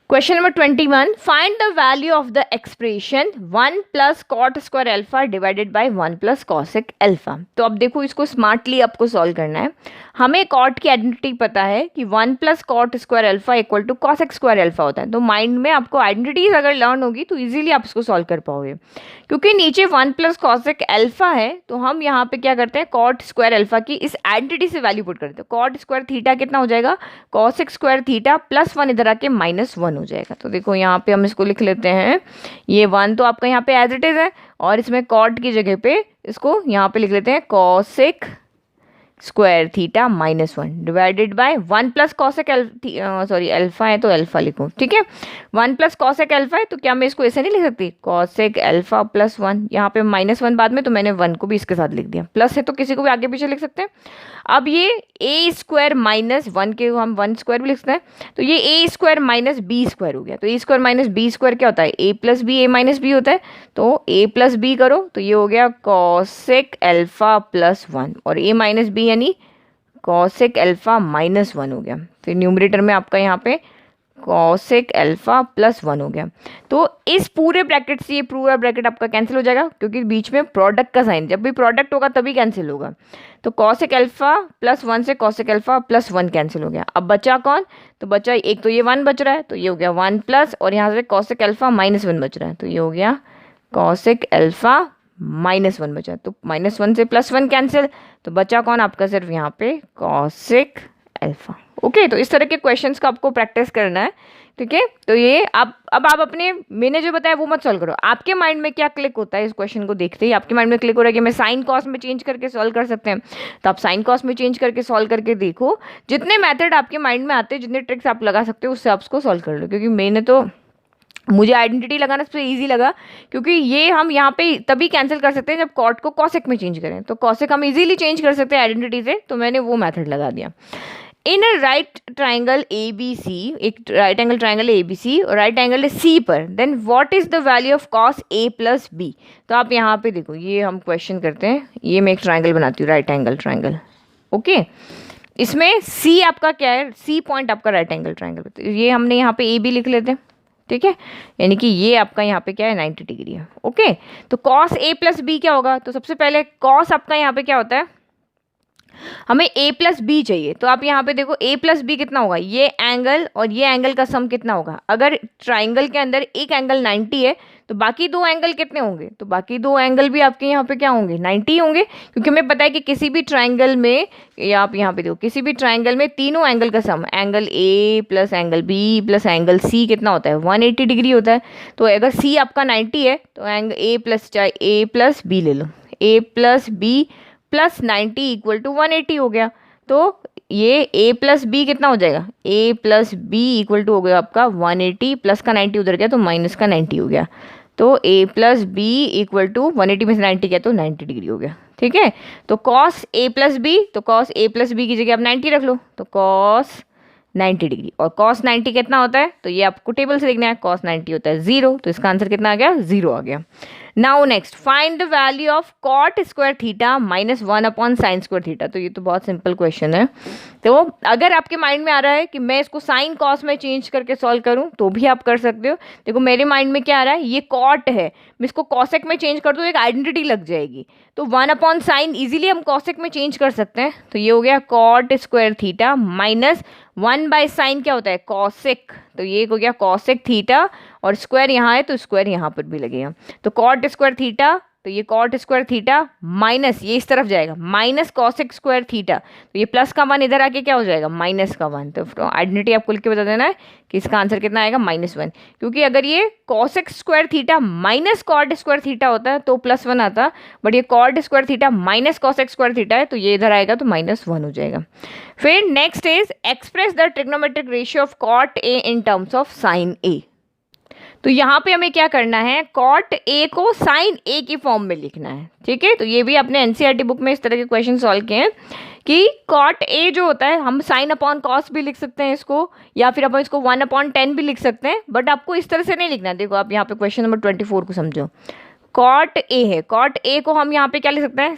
Question number 21, find the value of the expression 1 plus cot square alpha divided by 1 plus cosec alpha. तो अब देखो, इसको स्मार्टली आपको सॉल्व करना है। हमें कॉट की आइडेंटिटी पता है कि 1 plus cot square alpha equal to cosec square alpha होता है। तो माइंड में आपको आइडेंटिटीज अगर लर्न होगी तो इजीली आप इसको सॉल्व कर पाओगे। क्योंकि नीचे 1 प्लस कॉसेक अल्फा है, तो हम यहाँ पे क्या करते हैं, कॉट स्क्वायर अल्फा की इस आइडेंटिटी से वैल्यू पुट करते हैं। कॉट स्क्वायर थीटा कितना हो जाएगा, कॉसेक स्क्वायर थीटा प्लस 1 इधर आके -1 हो जाएगा। तो देखो यहाँ पे हम इसको लिख लेते हैं, ये 1 तो आपका यहाँ पे एज इट इज है, और इसमें कॉट की जगह पे इसको यहाँ पे लिख लेते हैं cosec square theta -1 divided by 1 plus cosec alpha है तो अल्फा लिखो। ठीक है, 1 प्लस कॉसेक अल्फा है, तो क्या मैं इसको ऐसे नहीं लिख सकती कॉसेक अल्फा प्लस 1, यहाँ पे -1 बाद में, तो मैंने 1 को भी इसके साथ लिख दिया। प्लस है तो किसी को भी आगे पीछे लिख सकते हैं। अब ये a स्क्वायर -1 के हम 1 स्क्वायर भी लिख सकते हैं, तो ये a square minus B square हो गया। तो a square minus B square क्या होता है, a plus B a minus B होता है। तो a प्लस बी करो तो ये हो गया कॉसेक अल्फा प्लस 1, और a माइनस बी यानी कॉसेक अल्फा -1 हो गया। फिर न्यूमरेटर में आपका यहाँ पे कॉसेक अल्फा प्लस 1 हो गया। तो इस पूरे ब्रैकेट से ये पूरा ब्रैकेट आपका कैंसिल हो जाएगा, क्योंकि बीच में प्रोडक्ट का साइन, जब भी प्रोडक्ट होगा तभी कैंसिल होगा। तो कॉसेक अल्फा प्लस 1 से कॉसेक अल्फा प्लस 1 कैंसिल हो गया। अब बचा कौन, तो बचा एक, तो ये 1 बच रहा है, तो ये हो गया 1 प्लस, और यहाँ से कॉसेक अल्फा -1 बच रहा है, तो ये हो गया कॉसेक अल्फा -1 बचा, तो -1 से +1 कैंसिल, तो बचा कौन आपका सिर्फ यहाँ पे कॉसेक अल्फा। ओके, तो इस तरह के क्वेश्चंस का आपको प्रैक्टिस करना है, ठीक है। तो ये अब आप अपने, मैंने जो बताया वो मत सॉल्व करो, आपके माइंड में क्या क्लिक होता है इस क्वेश्चन को देखते ही, आपके माइंड में क्लिक हो रहा है कि मैं साइन कॉस में चेंज करके सॉल्व कर सकते हैं, तो आप साइन कॉस में चेंज करके सॉल्व करके देखो, जितने मेथड आपके माइंड में आते हैं, जितने ट्रिक्स आप लगा सकते हो उससे आप उसको सॉल्व कर लो। क्योंकि मैंने तो, मुझे आइडेंटिटी लगाना सबसे इजी लगा, क्योंकि ये हम यहाँ पे तभी कैंसिल कर सकते हैं जब कॉट को कॉसेक में चेंज करें, तो कॉसेक हम इजीली चेंज कर सकते हैं आइडेंटिटी से, तो मैंने वो मेथड लगा दिया। In a right triangle A B C, एक right angle triangle A B C और राइट एंगल है सी पर, then what is the value of cos A plus B. तो आप यहाँ पे देखो, ये हम क्वेश्चन करते हैं, ये मैं एक ट्राइंगल बनाती हूँ, राइट एंगल ट्राइंगल। ओके, इसमें सी आपका क्या है, सी पॉइंट आपका राइट एंगल ट्राइंगल, तो ये हमने यहाँ पे ए बी लिख लेते हैं, ठीक है, यानी कि ये आपका यहाँ पे क्या है 90 डिग्री है। ओके, तो कॉस ए प्लस बी क्या होगा, तो सबसे पहले कॉस आपका यहाँ पे क्या होता है, हमें a प्लस बी चाहिए, तो आप यहाँ पे देखो a प्लस बी कितना होगा, ये एंगल और ये एंगल का सम कितना होगा। अगर ट्राइंगल के अंदर एक एंगल 90 है तो बाकी दो एंगल कितने होंगे, तो बाकी दो एंगल भी आपके यहाँ पे क्या होंगे 90 होंगे, क्योंकि हमें पता है कि किसी भी ट्राइंगल में, या आप यहाँ पे देखो, किसी भी ट्राइंगल में तीनों एंगल का sum, angle A plus angle B plus angle C कितना होता है 180 डिग्री होता है। तो अगर सी आपका 90 है तो एंगल ए प्लस बी ले लो, A plus B plus 90 equal to 180 हो गया। तो ये a प्लस बी कितना हो जाएगा, a plus B equal to हो गया आपका 180, प्लस का 90 उधर गया तो माइनस का 90 हो गया। तो a plus B equal to 180 में से 90 गया तो 90 डिग्री हो गया, ठीक है। तो कॉस a प्लस बी, तो कॉस a प्लस बी की जगह आप 90 रख लो, तो कॉस 90 डिग्री, और कॉस 90 कितना होता है, तो ये आपको टेबल से देखना है, कॉस 90 होता है 0, तो इसका आंसर कितना आ गया 0 आ गया। Now next, find the value of cot square theta -1 upon sine square theta. तो ये तो बहुत सिंपल क्वेश्चन है, तो अगर आपके माइंड में आ रहा है कि मैं इसको साइन कॉस में चेंज करके सॉल्व करूं तो भी आप कर सकते हो। देखो मेरे माइंड में क्या आ रहा है, ये कॉट है, मैं इसको कॉसेक में चेंज कर दूं एक आइडेंटिटी लग जाएगी, तो 1 अपॉन साइन इजीली हम कॉसेक में चेंज कर सकते हैं, तो ये हो गया cot square theta -1 by sine क्या होता है कॉसेक, तो ये हो गया कॉसेक थीटा, और स्क्वायर यहाँ है तो स्क्वायर यहाँ पर भी लगेगा, तो कॉट स्क्वायर थीटा, तो ये कॉट स्क्वायर थीटा माइनस, ये इस तरफ जाएगा माइनस कॉसेक स्क्वायर थीटा, तो ये प्लस का 1 इधर आके क्या हो जाएगा माइनस का 1। तो आइडेंटिटी आपको लिख के बता देना है कि इसका आंसर कितना आएगा -1, क्योंकि अगर ये cosec square theta minus cot square theta होता है तो +1 आता, बट ये cot square theta minus cosec square theta है तो ये इधर आएगा तो -1 हो जाएगा। फिर next is express the trigonometric ratio of cot A in terms of sine A. तो यहाँ पे हमें क्या करना है, कॉट ए को साइन ए की फॉर्म में लिखना है, ठीक है। तो ये भी अपने एनसीईआरटी बुक में इस तरह के क्वेश्चन सॉल्व किए हैं कि कॉट ए जो होता है हम साइन अपॉन कॉस भी लिख सकते हैं इसको, या फिर अपन इसको 1/10 भी लिख सकते हैं, बट आपको इस तरह से नहीं लिखना है। देखो आप यहाँ पे क्वेश्चन नंबर 24 को समझो, कॉट ए है, कॉट ए को हम यहाँ पे क्या लिख सकते हैं,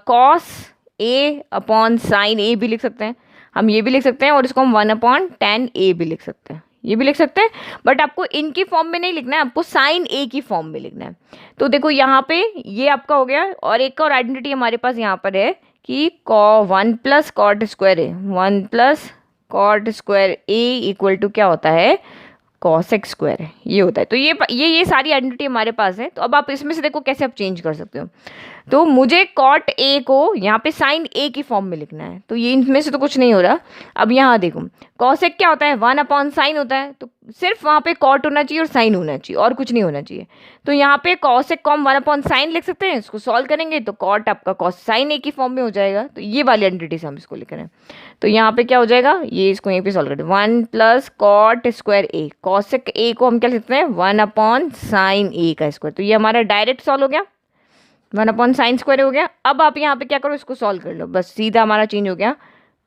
कॉस ए अपॉन साइन ए भी लिख सकते हैं, हम ये भी लिख सकते हैं, और इसको हम 1/10 ए भी लिख सकते हैं, ये भी लिख सकते हैं, बट आपको इनकी फॉर्म में नहीं लिखना है, आपको साइन ए की फॉर्म में लिखना है। तो देखो यहाँ पे ये आपका हो गया, और एक और आइडेंटिटी हमारे पास यहाँ पर है कि 1 plus cot square A, 1 plus cot square A equal to क्या होता है कॉसेक स्क्वायर है, ये होता है। तो ये सारी आइडेंटिटी हमारे पास है। तो अब आप इसमें से देखो कैसे आप चेंज कर सकते हो। तो मुझे कॉट ए को यहाँ पे साइन ए की फॉर्म में लिखना है, तो ये इनमें से तो कुछ नहीं हो रहा। अब यहाँ देखो कॉसेक क्या होता है 1/साइन होता है, तो सिर्फ वहाँ पे कॉट होना चाहिए और साइन होना चाहिए, और कुछ नहीं होना चाहिए। तो यहाँ पे कॉसेक को हम 1/साइन लिख सकते हैं, इसको सॉल्व करेंगे तो कॉट आपका कॉस साइन ए की फॉर्म में हो जाएगा। तो ये वाली आइडेंटिटी से हम इसको लिख रहे हैं, तो यहाँ पे क्या हो जाएगा, ये इसको यहीं पे सॉल्व करते हैं, 1 plus cot square A, cosec A को हम क्या लिखते हैं 1/साइन ए का स्क्वायर। तो ये हमारा डायरेक्ट सॉल्व हो गया, 1/साइन स्क्वायर हो गया। अब आप यहाँ पे क्या करो, इसको सॉल्व कर लो, बस सीधा हमारा चेंज हो गया,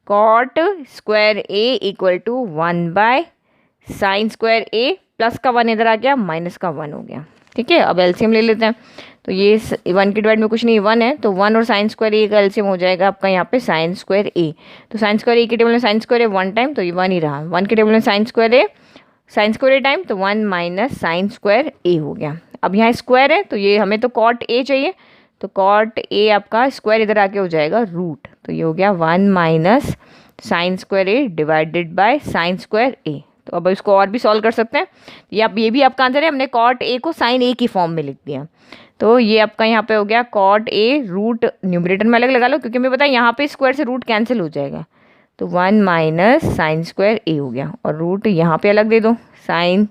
cot square A equal to 1/साइन स्क्वायर ए, प्लस का 1 इधर आ गया, माइनस का 1 हो गया, ठीक है। अब एलसीएम ले लेते हैं, तो ये 1 के डिवाइड में कुछ नहीं 1 है, तो 1 और साइन स्क्वायर ए का एलसीएम हो जाएगा आपका यहाँ पे साइन स्क्वायर ए। तो साइन स्क्वायर ए के टेबल में साइन स्क्वायर ए 1 टाइम, तो ये 1 ही रहा, 1 के टेबल में साइन स्क्वायर ए टाइम, तो 1 माइनस साइन स्क्वायर ए हो गया। अब यहाँ स्क्वायर है तो ये हमें तो कॉट ए चाहिए, तो कॉट ए आपका स्क्वायर इधर आके हो जाएगा रूट, तो ये हो गया 1 minus sine square A divided by sine square A. तो अब इसको और भी सॉल्व कर सकते हैं। ये भी आपका आंसर है, हमने कॉट ए को साइन ए की फॉर्म में लिख दिया। तो ये आपका यहाँ पे हो गया कॉट ए, रूट न्यूमरेटर में अलग लगा लो क्योंकि हमें पता है यहाँ पे स्क्वायर से रूट कैंसिल हो जाएगा, तो 1 माइनस साइन स्क्वायर ए हो गया, और रूट यहाँ पे अलग दे दो साइन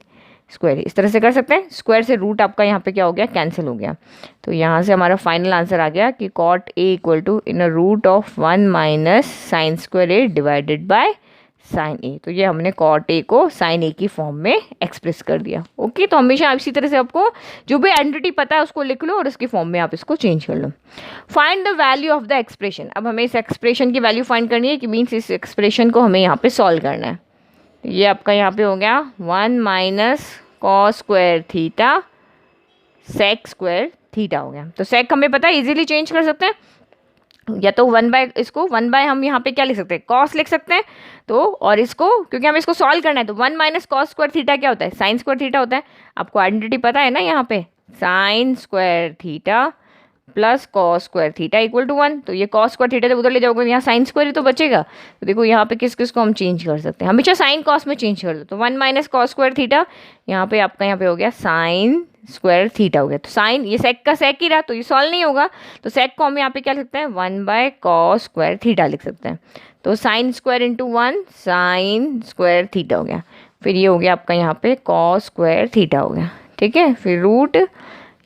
स्क्वायर, इस तरह से कर सकते हैं। स्क्वायर से रूट आपका यहाँ पे क्या हो गया, कैंसिल हो गया। तो यहाँ से हमारा फाइनल आंसर आ गया कि cot A equal to in root of 1 minus sine square A divided by sine A. तो ये हमने कॉट ए को साइन ए की फॉर्म में एक्सप्रेस कर दिया। ओके, तो हमेशा इसी तरह से आपको जो भी आइडेंटिटी पता है उसको लिख लो और उसकी फॉर्म में आप इसको चेंज कर लो। Find the value of the expression. अब हमें इस एक्सप्रेशन की वैल्यू फाइंड करनी है कि मीन्स इस एक्सप्रेशन को हमें यहाँ पे सॉल्व करना है। ये आपका यहाँ पे हो गया 1 minus cos square theta sec square theta हो गया। तो सेक हमें पता है इजीली चेंज कर सकते हैं, या तो 1/, हम यहाँ पे क्या लिख सकते हैं, कॉस लिख सकते हैं। तो और इसको क्योंकि हमें इसको सॉल्व करना है तो 1 माइनस कॉस स्क्वायर थीटा क्या होता है, साइन स्क्वायर थीटा होता है। आपको आइडेंटिटी पता है ना, यहाँ पे sine square theta plus cos square theta equal to 1। तो ये कॉस स्क्वायर थीटा जब उधर ले जाओगे यहाँ साइन स्क्वायर ही तो बचेगा। तो देखो यहाँ पे किस किस को हम चेंज कर सकते हैं, हमेशा साइन कॉस में चेंज कर दो। तो 1 माइनस कॉस स्क्वायर थीटा यहाँ पे आपका यहाँ पे हो गया साइन स्क्वायर थीटा हो गया। तो साइन ये सेक का सेक ही रहा तो ये सॉल्व नहीं होगा, तो सेक को हम यहाँ पे क्या लिख सकते हैं, 1/cos स्क्वायर थीटा लिख सकते हैं। तो sine square into 1 sign square theta हो गया। फिर ये हो गया आपका यहाँ पे कॉस स्क्वायर थीटा हो गया। ठीक है, फिर रूट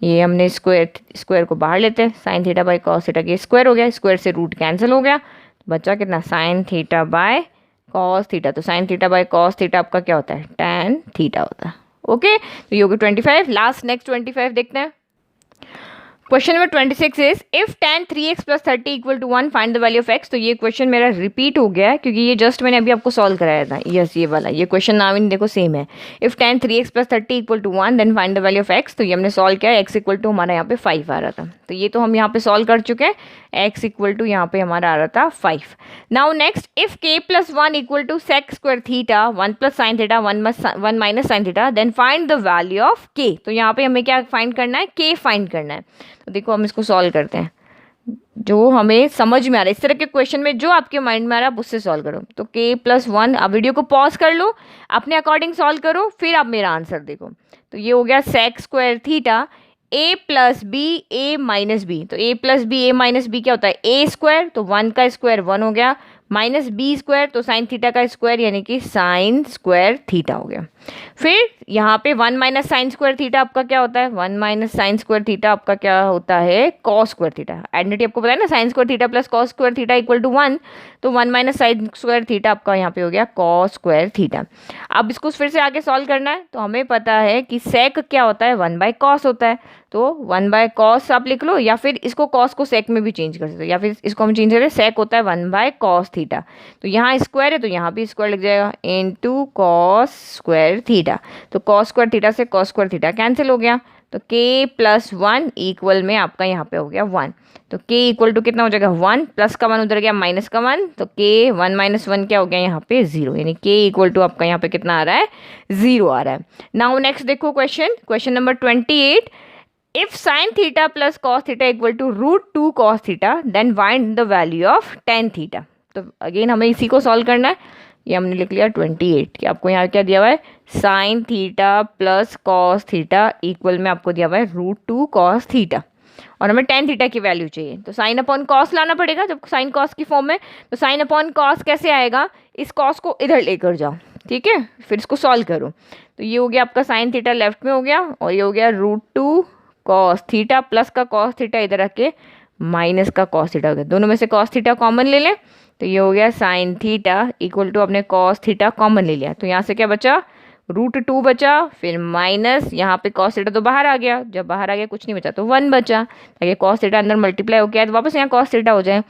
ये हमने स्क्वायर को बाहर लेते हैं, sign theta by cos theta के स्क्वायर हो गया, स्क्वायर से रूट कैंसिल हो गया, बचा कितना sine theta by cos theta. तो sine theta by cos theta आपका क्या होता है, tan थीटा होता है। ओके, तो ये हो गया 25। लास्ट नेक्स्ट 25 देखते हैं। Question number 26 is if tan 3x plus 30 equal to 1 find the value of x। तो ये क्वेश्चन मेरा रिपीट हो गया है क्योंकि ये जस्ट मैंने अभी आपको सॉल्व कराया था। यस, ये वाला ये क्वेश्चन नाम इन देखो सेम है। If tan 3x plus 30 equal to 1 then find the value of x। तो ये हमने सॉल्व किया, x इक्वल टू हमारा यहाँ पे 5 आ रहा था, तो ये तो हम यहाँ पे सॉल्व कर चुके हैं। x इक्वल टू यहाँ पे हमारा आ रहा था 5। Now next if k plus 1 equal to sec square theta 1 plus sine theta 1 minus sine theta then find the value of k। तो यहाँ पे हमें क्या फाइंड करना है, k फाइंड करना है। तो देखो हम इसको सॉल्व करते हैं, जो हमें समझ में आ रहा है इस तरह के क्वेश्चन में जो आपके माइंड में आ रहा है उससे सॉल्व करो। तो k प्लस 1, आप वीडियो को पॉज कर लो, अपने अकॉर्डिंग सॉल्व करो, फिर आप मेरा आंसर देखो। तो ये हो गया sec square theta a plus B A minus B. तो a plus B A minus B क्या होता है, a स्क्वायर, तो 1 का स्क्वायर 1 हो गया, माइनस बी स्क्वायर तो साइन थीटा का स्क्वायर यानी कि साइन स्क्वायर थीटा हो गया। फिर यहाँ पे 1 माइनस साइन स्क्वायर थीटा आपका क्या होता है, 1 माइनस साइन स्क्वायर थीटा आपका क्या होता है, कॉस स्क्वायर थीटा। आइडेंटिटी आपको पता है ना, sine square theta plus cos square theta equal to 1। तो 1 माइनस साइन स्क्वायर थीटा आपका यहाँ पे हो गया कॉस स्क्वायर थीटा। अब इसको फिर से आगे सॉल्व करना है, तो हमें पता है कि सेक क्या होता है, 1/cos होता है। तो 1/cos आप लिख लो, या फिर इसको cos को सेक में भी चेंज कर सकते हो, या फिर इसको हम चेंज करें, सेक होता है 1/cos थीटा। तो यहाँ स्क्वायर है तो यहाँ भी स्क्वायर लिख जाएगा इनटू कॉस स्क्वायर थीटा। तो कॉस स्क्वायर थीटा से कॉस स्क्वायर थीटा कैंसिल हो गया, तो k प्लस 1 इक्वल में आपका यहाँ पे हो गया 1। तो k इक्वल टू कितना हो जाएगा 1, प्लस का 1 उधर गया माइनस का 1, तो k 1 माइनस 1 क्या हो गया यहाँ पे 0, यानी k इक्वल टू आपका यहाँ पे कितना आ रहा है, 0 आ रहा है। नाउ नेक्स्ट देखो question number 28। If sine theta plus cos theta equal to √2 cos theta then find the value of tan theta. तो अगेन हमें इसी को सॉल्व करना है, ये हमने लिख लिया 28 कि आपको यहाँ क्या दिया हुआ है, sign theta plus cos theta equal में आपको दिया हुआ है √2 cos थीटा, और हमें tan थीटा की वैल्यू चाहिए। तो साइन अपॉन कॉस लाना पड़ेगा, जब साइन कॉस की फॉर्म में। तो साइन अपॉन कॉस कैसे आएगा, इस कॉस को इधर लेकर जाओ, ठीक है, फिर इसको सॉल्व करो। तो ये हो गया आपका साइन थीटा लेफ्ट में हो गया, और ये हो गया √2 cos थीटा, प्लस का cos थीटा इधर रख के माइनस का cos थीटा हो गया। दोनों में से cos थीटा कॉमन ले लें, तो ये हो गया साइन थीटा इक्वल टू अपने cos थीटा कॉमन ले लिया। तो यहाँ से क्या बचा, √2 बचा, फिर माइनस यहाँ पे cos थीटा तो बाहर आ गया, जब बाहर आ गया कुछ नहीं बचा तो 1 बचा, ताकि cos थीटा अंदर मल्टीप्लाई हो गया तो वापस यहाँ cos थीटा हो जाए।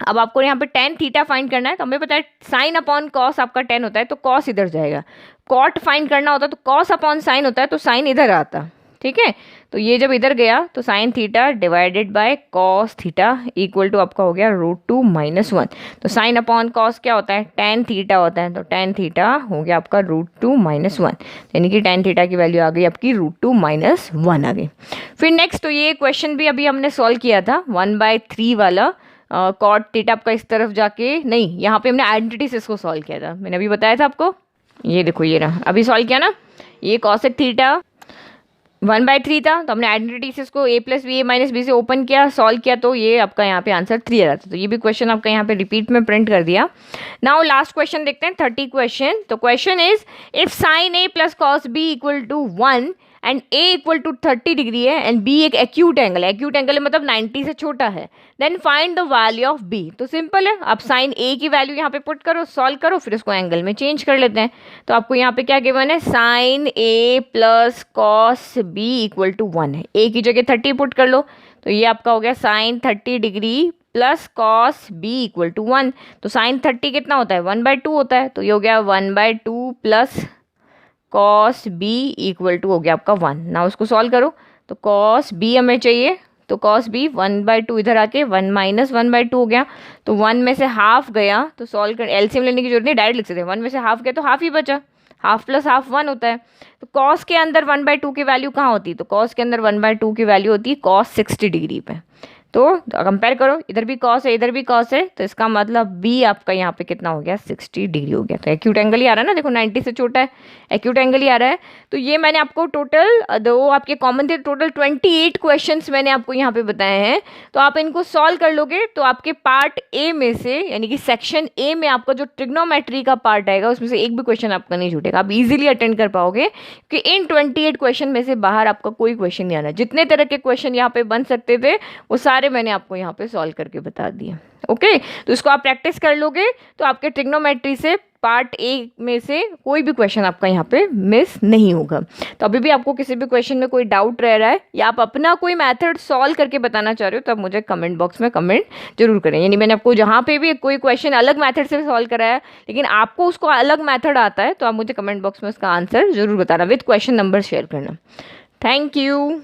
अब आपको यहाँ पे tan थीटा फाइंड करना है, तो हमें पता है साइन अपॉन कॉस आपका tan होता है, तो cos इधर जाएगा। कॉट फाइंड करना होता है तो cos अपॉन साइन होता है, तो साइन इधर आता, ठीक है। तो ये जब इधर गया तो sine theta divided by cos theta equal to आपका हो गया √2 - 1। तो साइन अपॉन कॉस क्या होता है, tan थीटा होता है, तो tan थीटा हो गया आपका √2 - 1, यानी कि tan थीटा की वैल्यू आ गई आपकी √2 - 1 आ गई। फिर नेक्स्ट, तो ये क्वेश्चन भी अभी हमने सॉल्व किया था 1/3 वाला, कॉट थीटा आपका इस तरफ जाके नहीं, यहाँ पे हमने आइडेंटिटी से इसको सॉल्व किया था, मैंने अभी बताया था आपको। ये देखो ये रहा, अभी सॉल्व किया ना, ये कॉसेक थीटा 1/3 था, तो हमने आइडेंटिटी को a plus B A minus B से ओपन किया, सॉल्व किया, तो ये आपका यहाँ पे आंसर 3 आ रहा था। तो ये भी क्वेश्चन आपका यहाँ पे रिपीट में प्रिंट कर दिया। नाउ लास्ट क्वेश्चन देखते हैं, 30 क्वेश्चन। तो question is if sine a plus cos b equal to 1 and a equal to 30 degree है एंड b एक एक्यूट एंगल है, एक्यूट एंगल मतलब 90 से छोटा है, then find the value of b। तो सिंपल है, आप साइन a की वैल्यू यहाँ पे पुट करो, सॉल्व करो, फिर उसको एंगल में चेंज कर लेते हैं। तो आपको यहाँ पे क्या गिवन है, sine a plus cos b equal to 1 है, a की जगह 30 पुट कर लो, तो ये आपका हो गया sine 30 degree plus cos b equal to 1। तो साइन 30 कितना होता है, 1/2 होता है, तो ये हो गया 1/2 plus cos b equal to हो गया आपका 1। ना उसको सॉल्व करो, तो कॉस b हमें चाहिए, तो कॉस b 1/2 इधर आके 1 माइनस 1/2 हो गया, तो 1 में से हाफ गया, तो सॉल्व कर एलसीएम लेने की जरूरत नहीं, डायरेक्ट लिख सकते हैं, 1 में से हाफ गया तो हाफ ही बचा, हाफ प्लस हाफ 1 होता है। तो कॉस के अंदर 1/2 की वैल्यू कहाँ होती है, तो कॉस के अंदर 1/2 की वैल्यू होती है कॉस 60 डिग्री पे। तो कंपेयर करो, इधर भी कॉस है इधर भी कॉस है, तो इसका मतलब बी आपका यहाँ पे कितना हो गया, 60 डिग्री हो गया। तो एक्यूट एंगल ही आ रहा है ना, देखो 90 से छोटा है, एक्यूट एंगल ही आ रहा है। तो ये मैंने आपको टोटल दो आपके कॉमन थे, टोटल 28 क्वेश्चंस मैंने आपको यहाँ पे बताए हैं। तो आप इनको सॉल्व कर लोगे तो आपके पार्ट ए में से, यानी कि सेक्शन ए में आपका जो ट्रिग्नोमेट्री का पार्ट आएगा उसमें से एक भी क्वेश्चन आपका नहीं छूटेगा, आप इजीली अटेंड कर पाओगे, क्योंकि इन 28 क्वेश्चन में से बाहर आपका कोई क्वेश्चन नहीं आना। जितने तरह के क्वेश्चन यहाँ पे बन सकते थे वो सारे मैंने आपको यहाँ पे सॉल्व करके बता दिया। ओके, तो इसको आप प्रैक्टिस कर लोगे तो आपके ट्रिग्नोमेट्री से पार्ट ए में से कोई भी क्वेश्चन आपका यहाँ पे मिस नहीं होगा। तो अभी भी आपको किसी भी क्वेश्चन में कोई डाउट रह रहा है या आप अपना कोई मेथड सॉल्व करके बताना चाह रहे हो, तो आप मुझे कमेंट बॉक्स में कमेंट जरूर करें। यानी मैंने आपको जहाँ पे भी कोई क्वेश्चन अलग मेथड से सॉल्व कराया लेकिन आपको उसको अलग मेथड आता है, तो आप मुझे कमेंट बॉक्स में उसका आंसर जरूर बताना, विद क्वेश्चन नंबर शेयर करना। Thank you.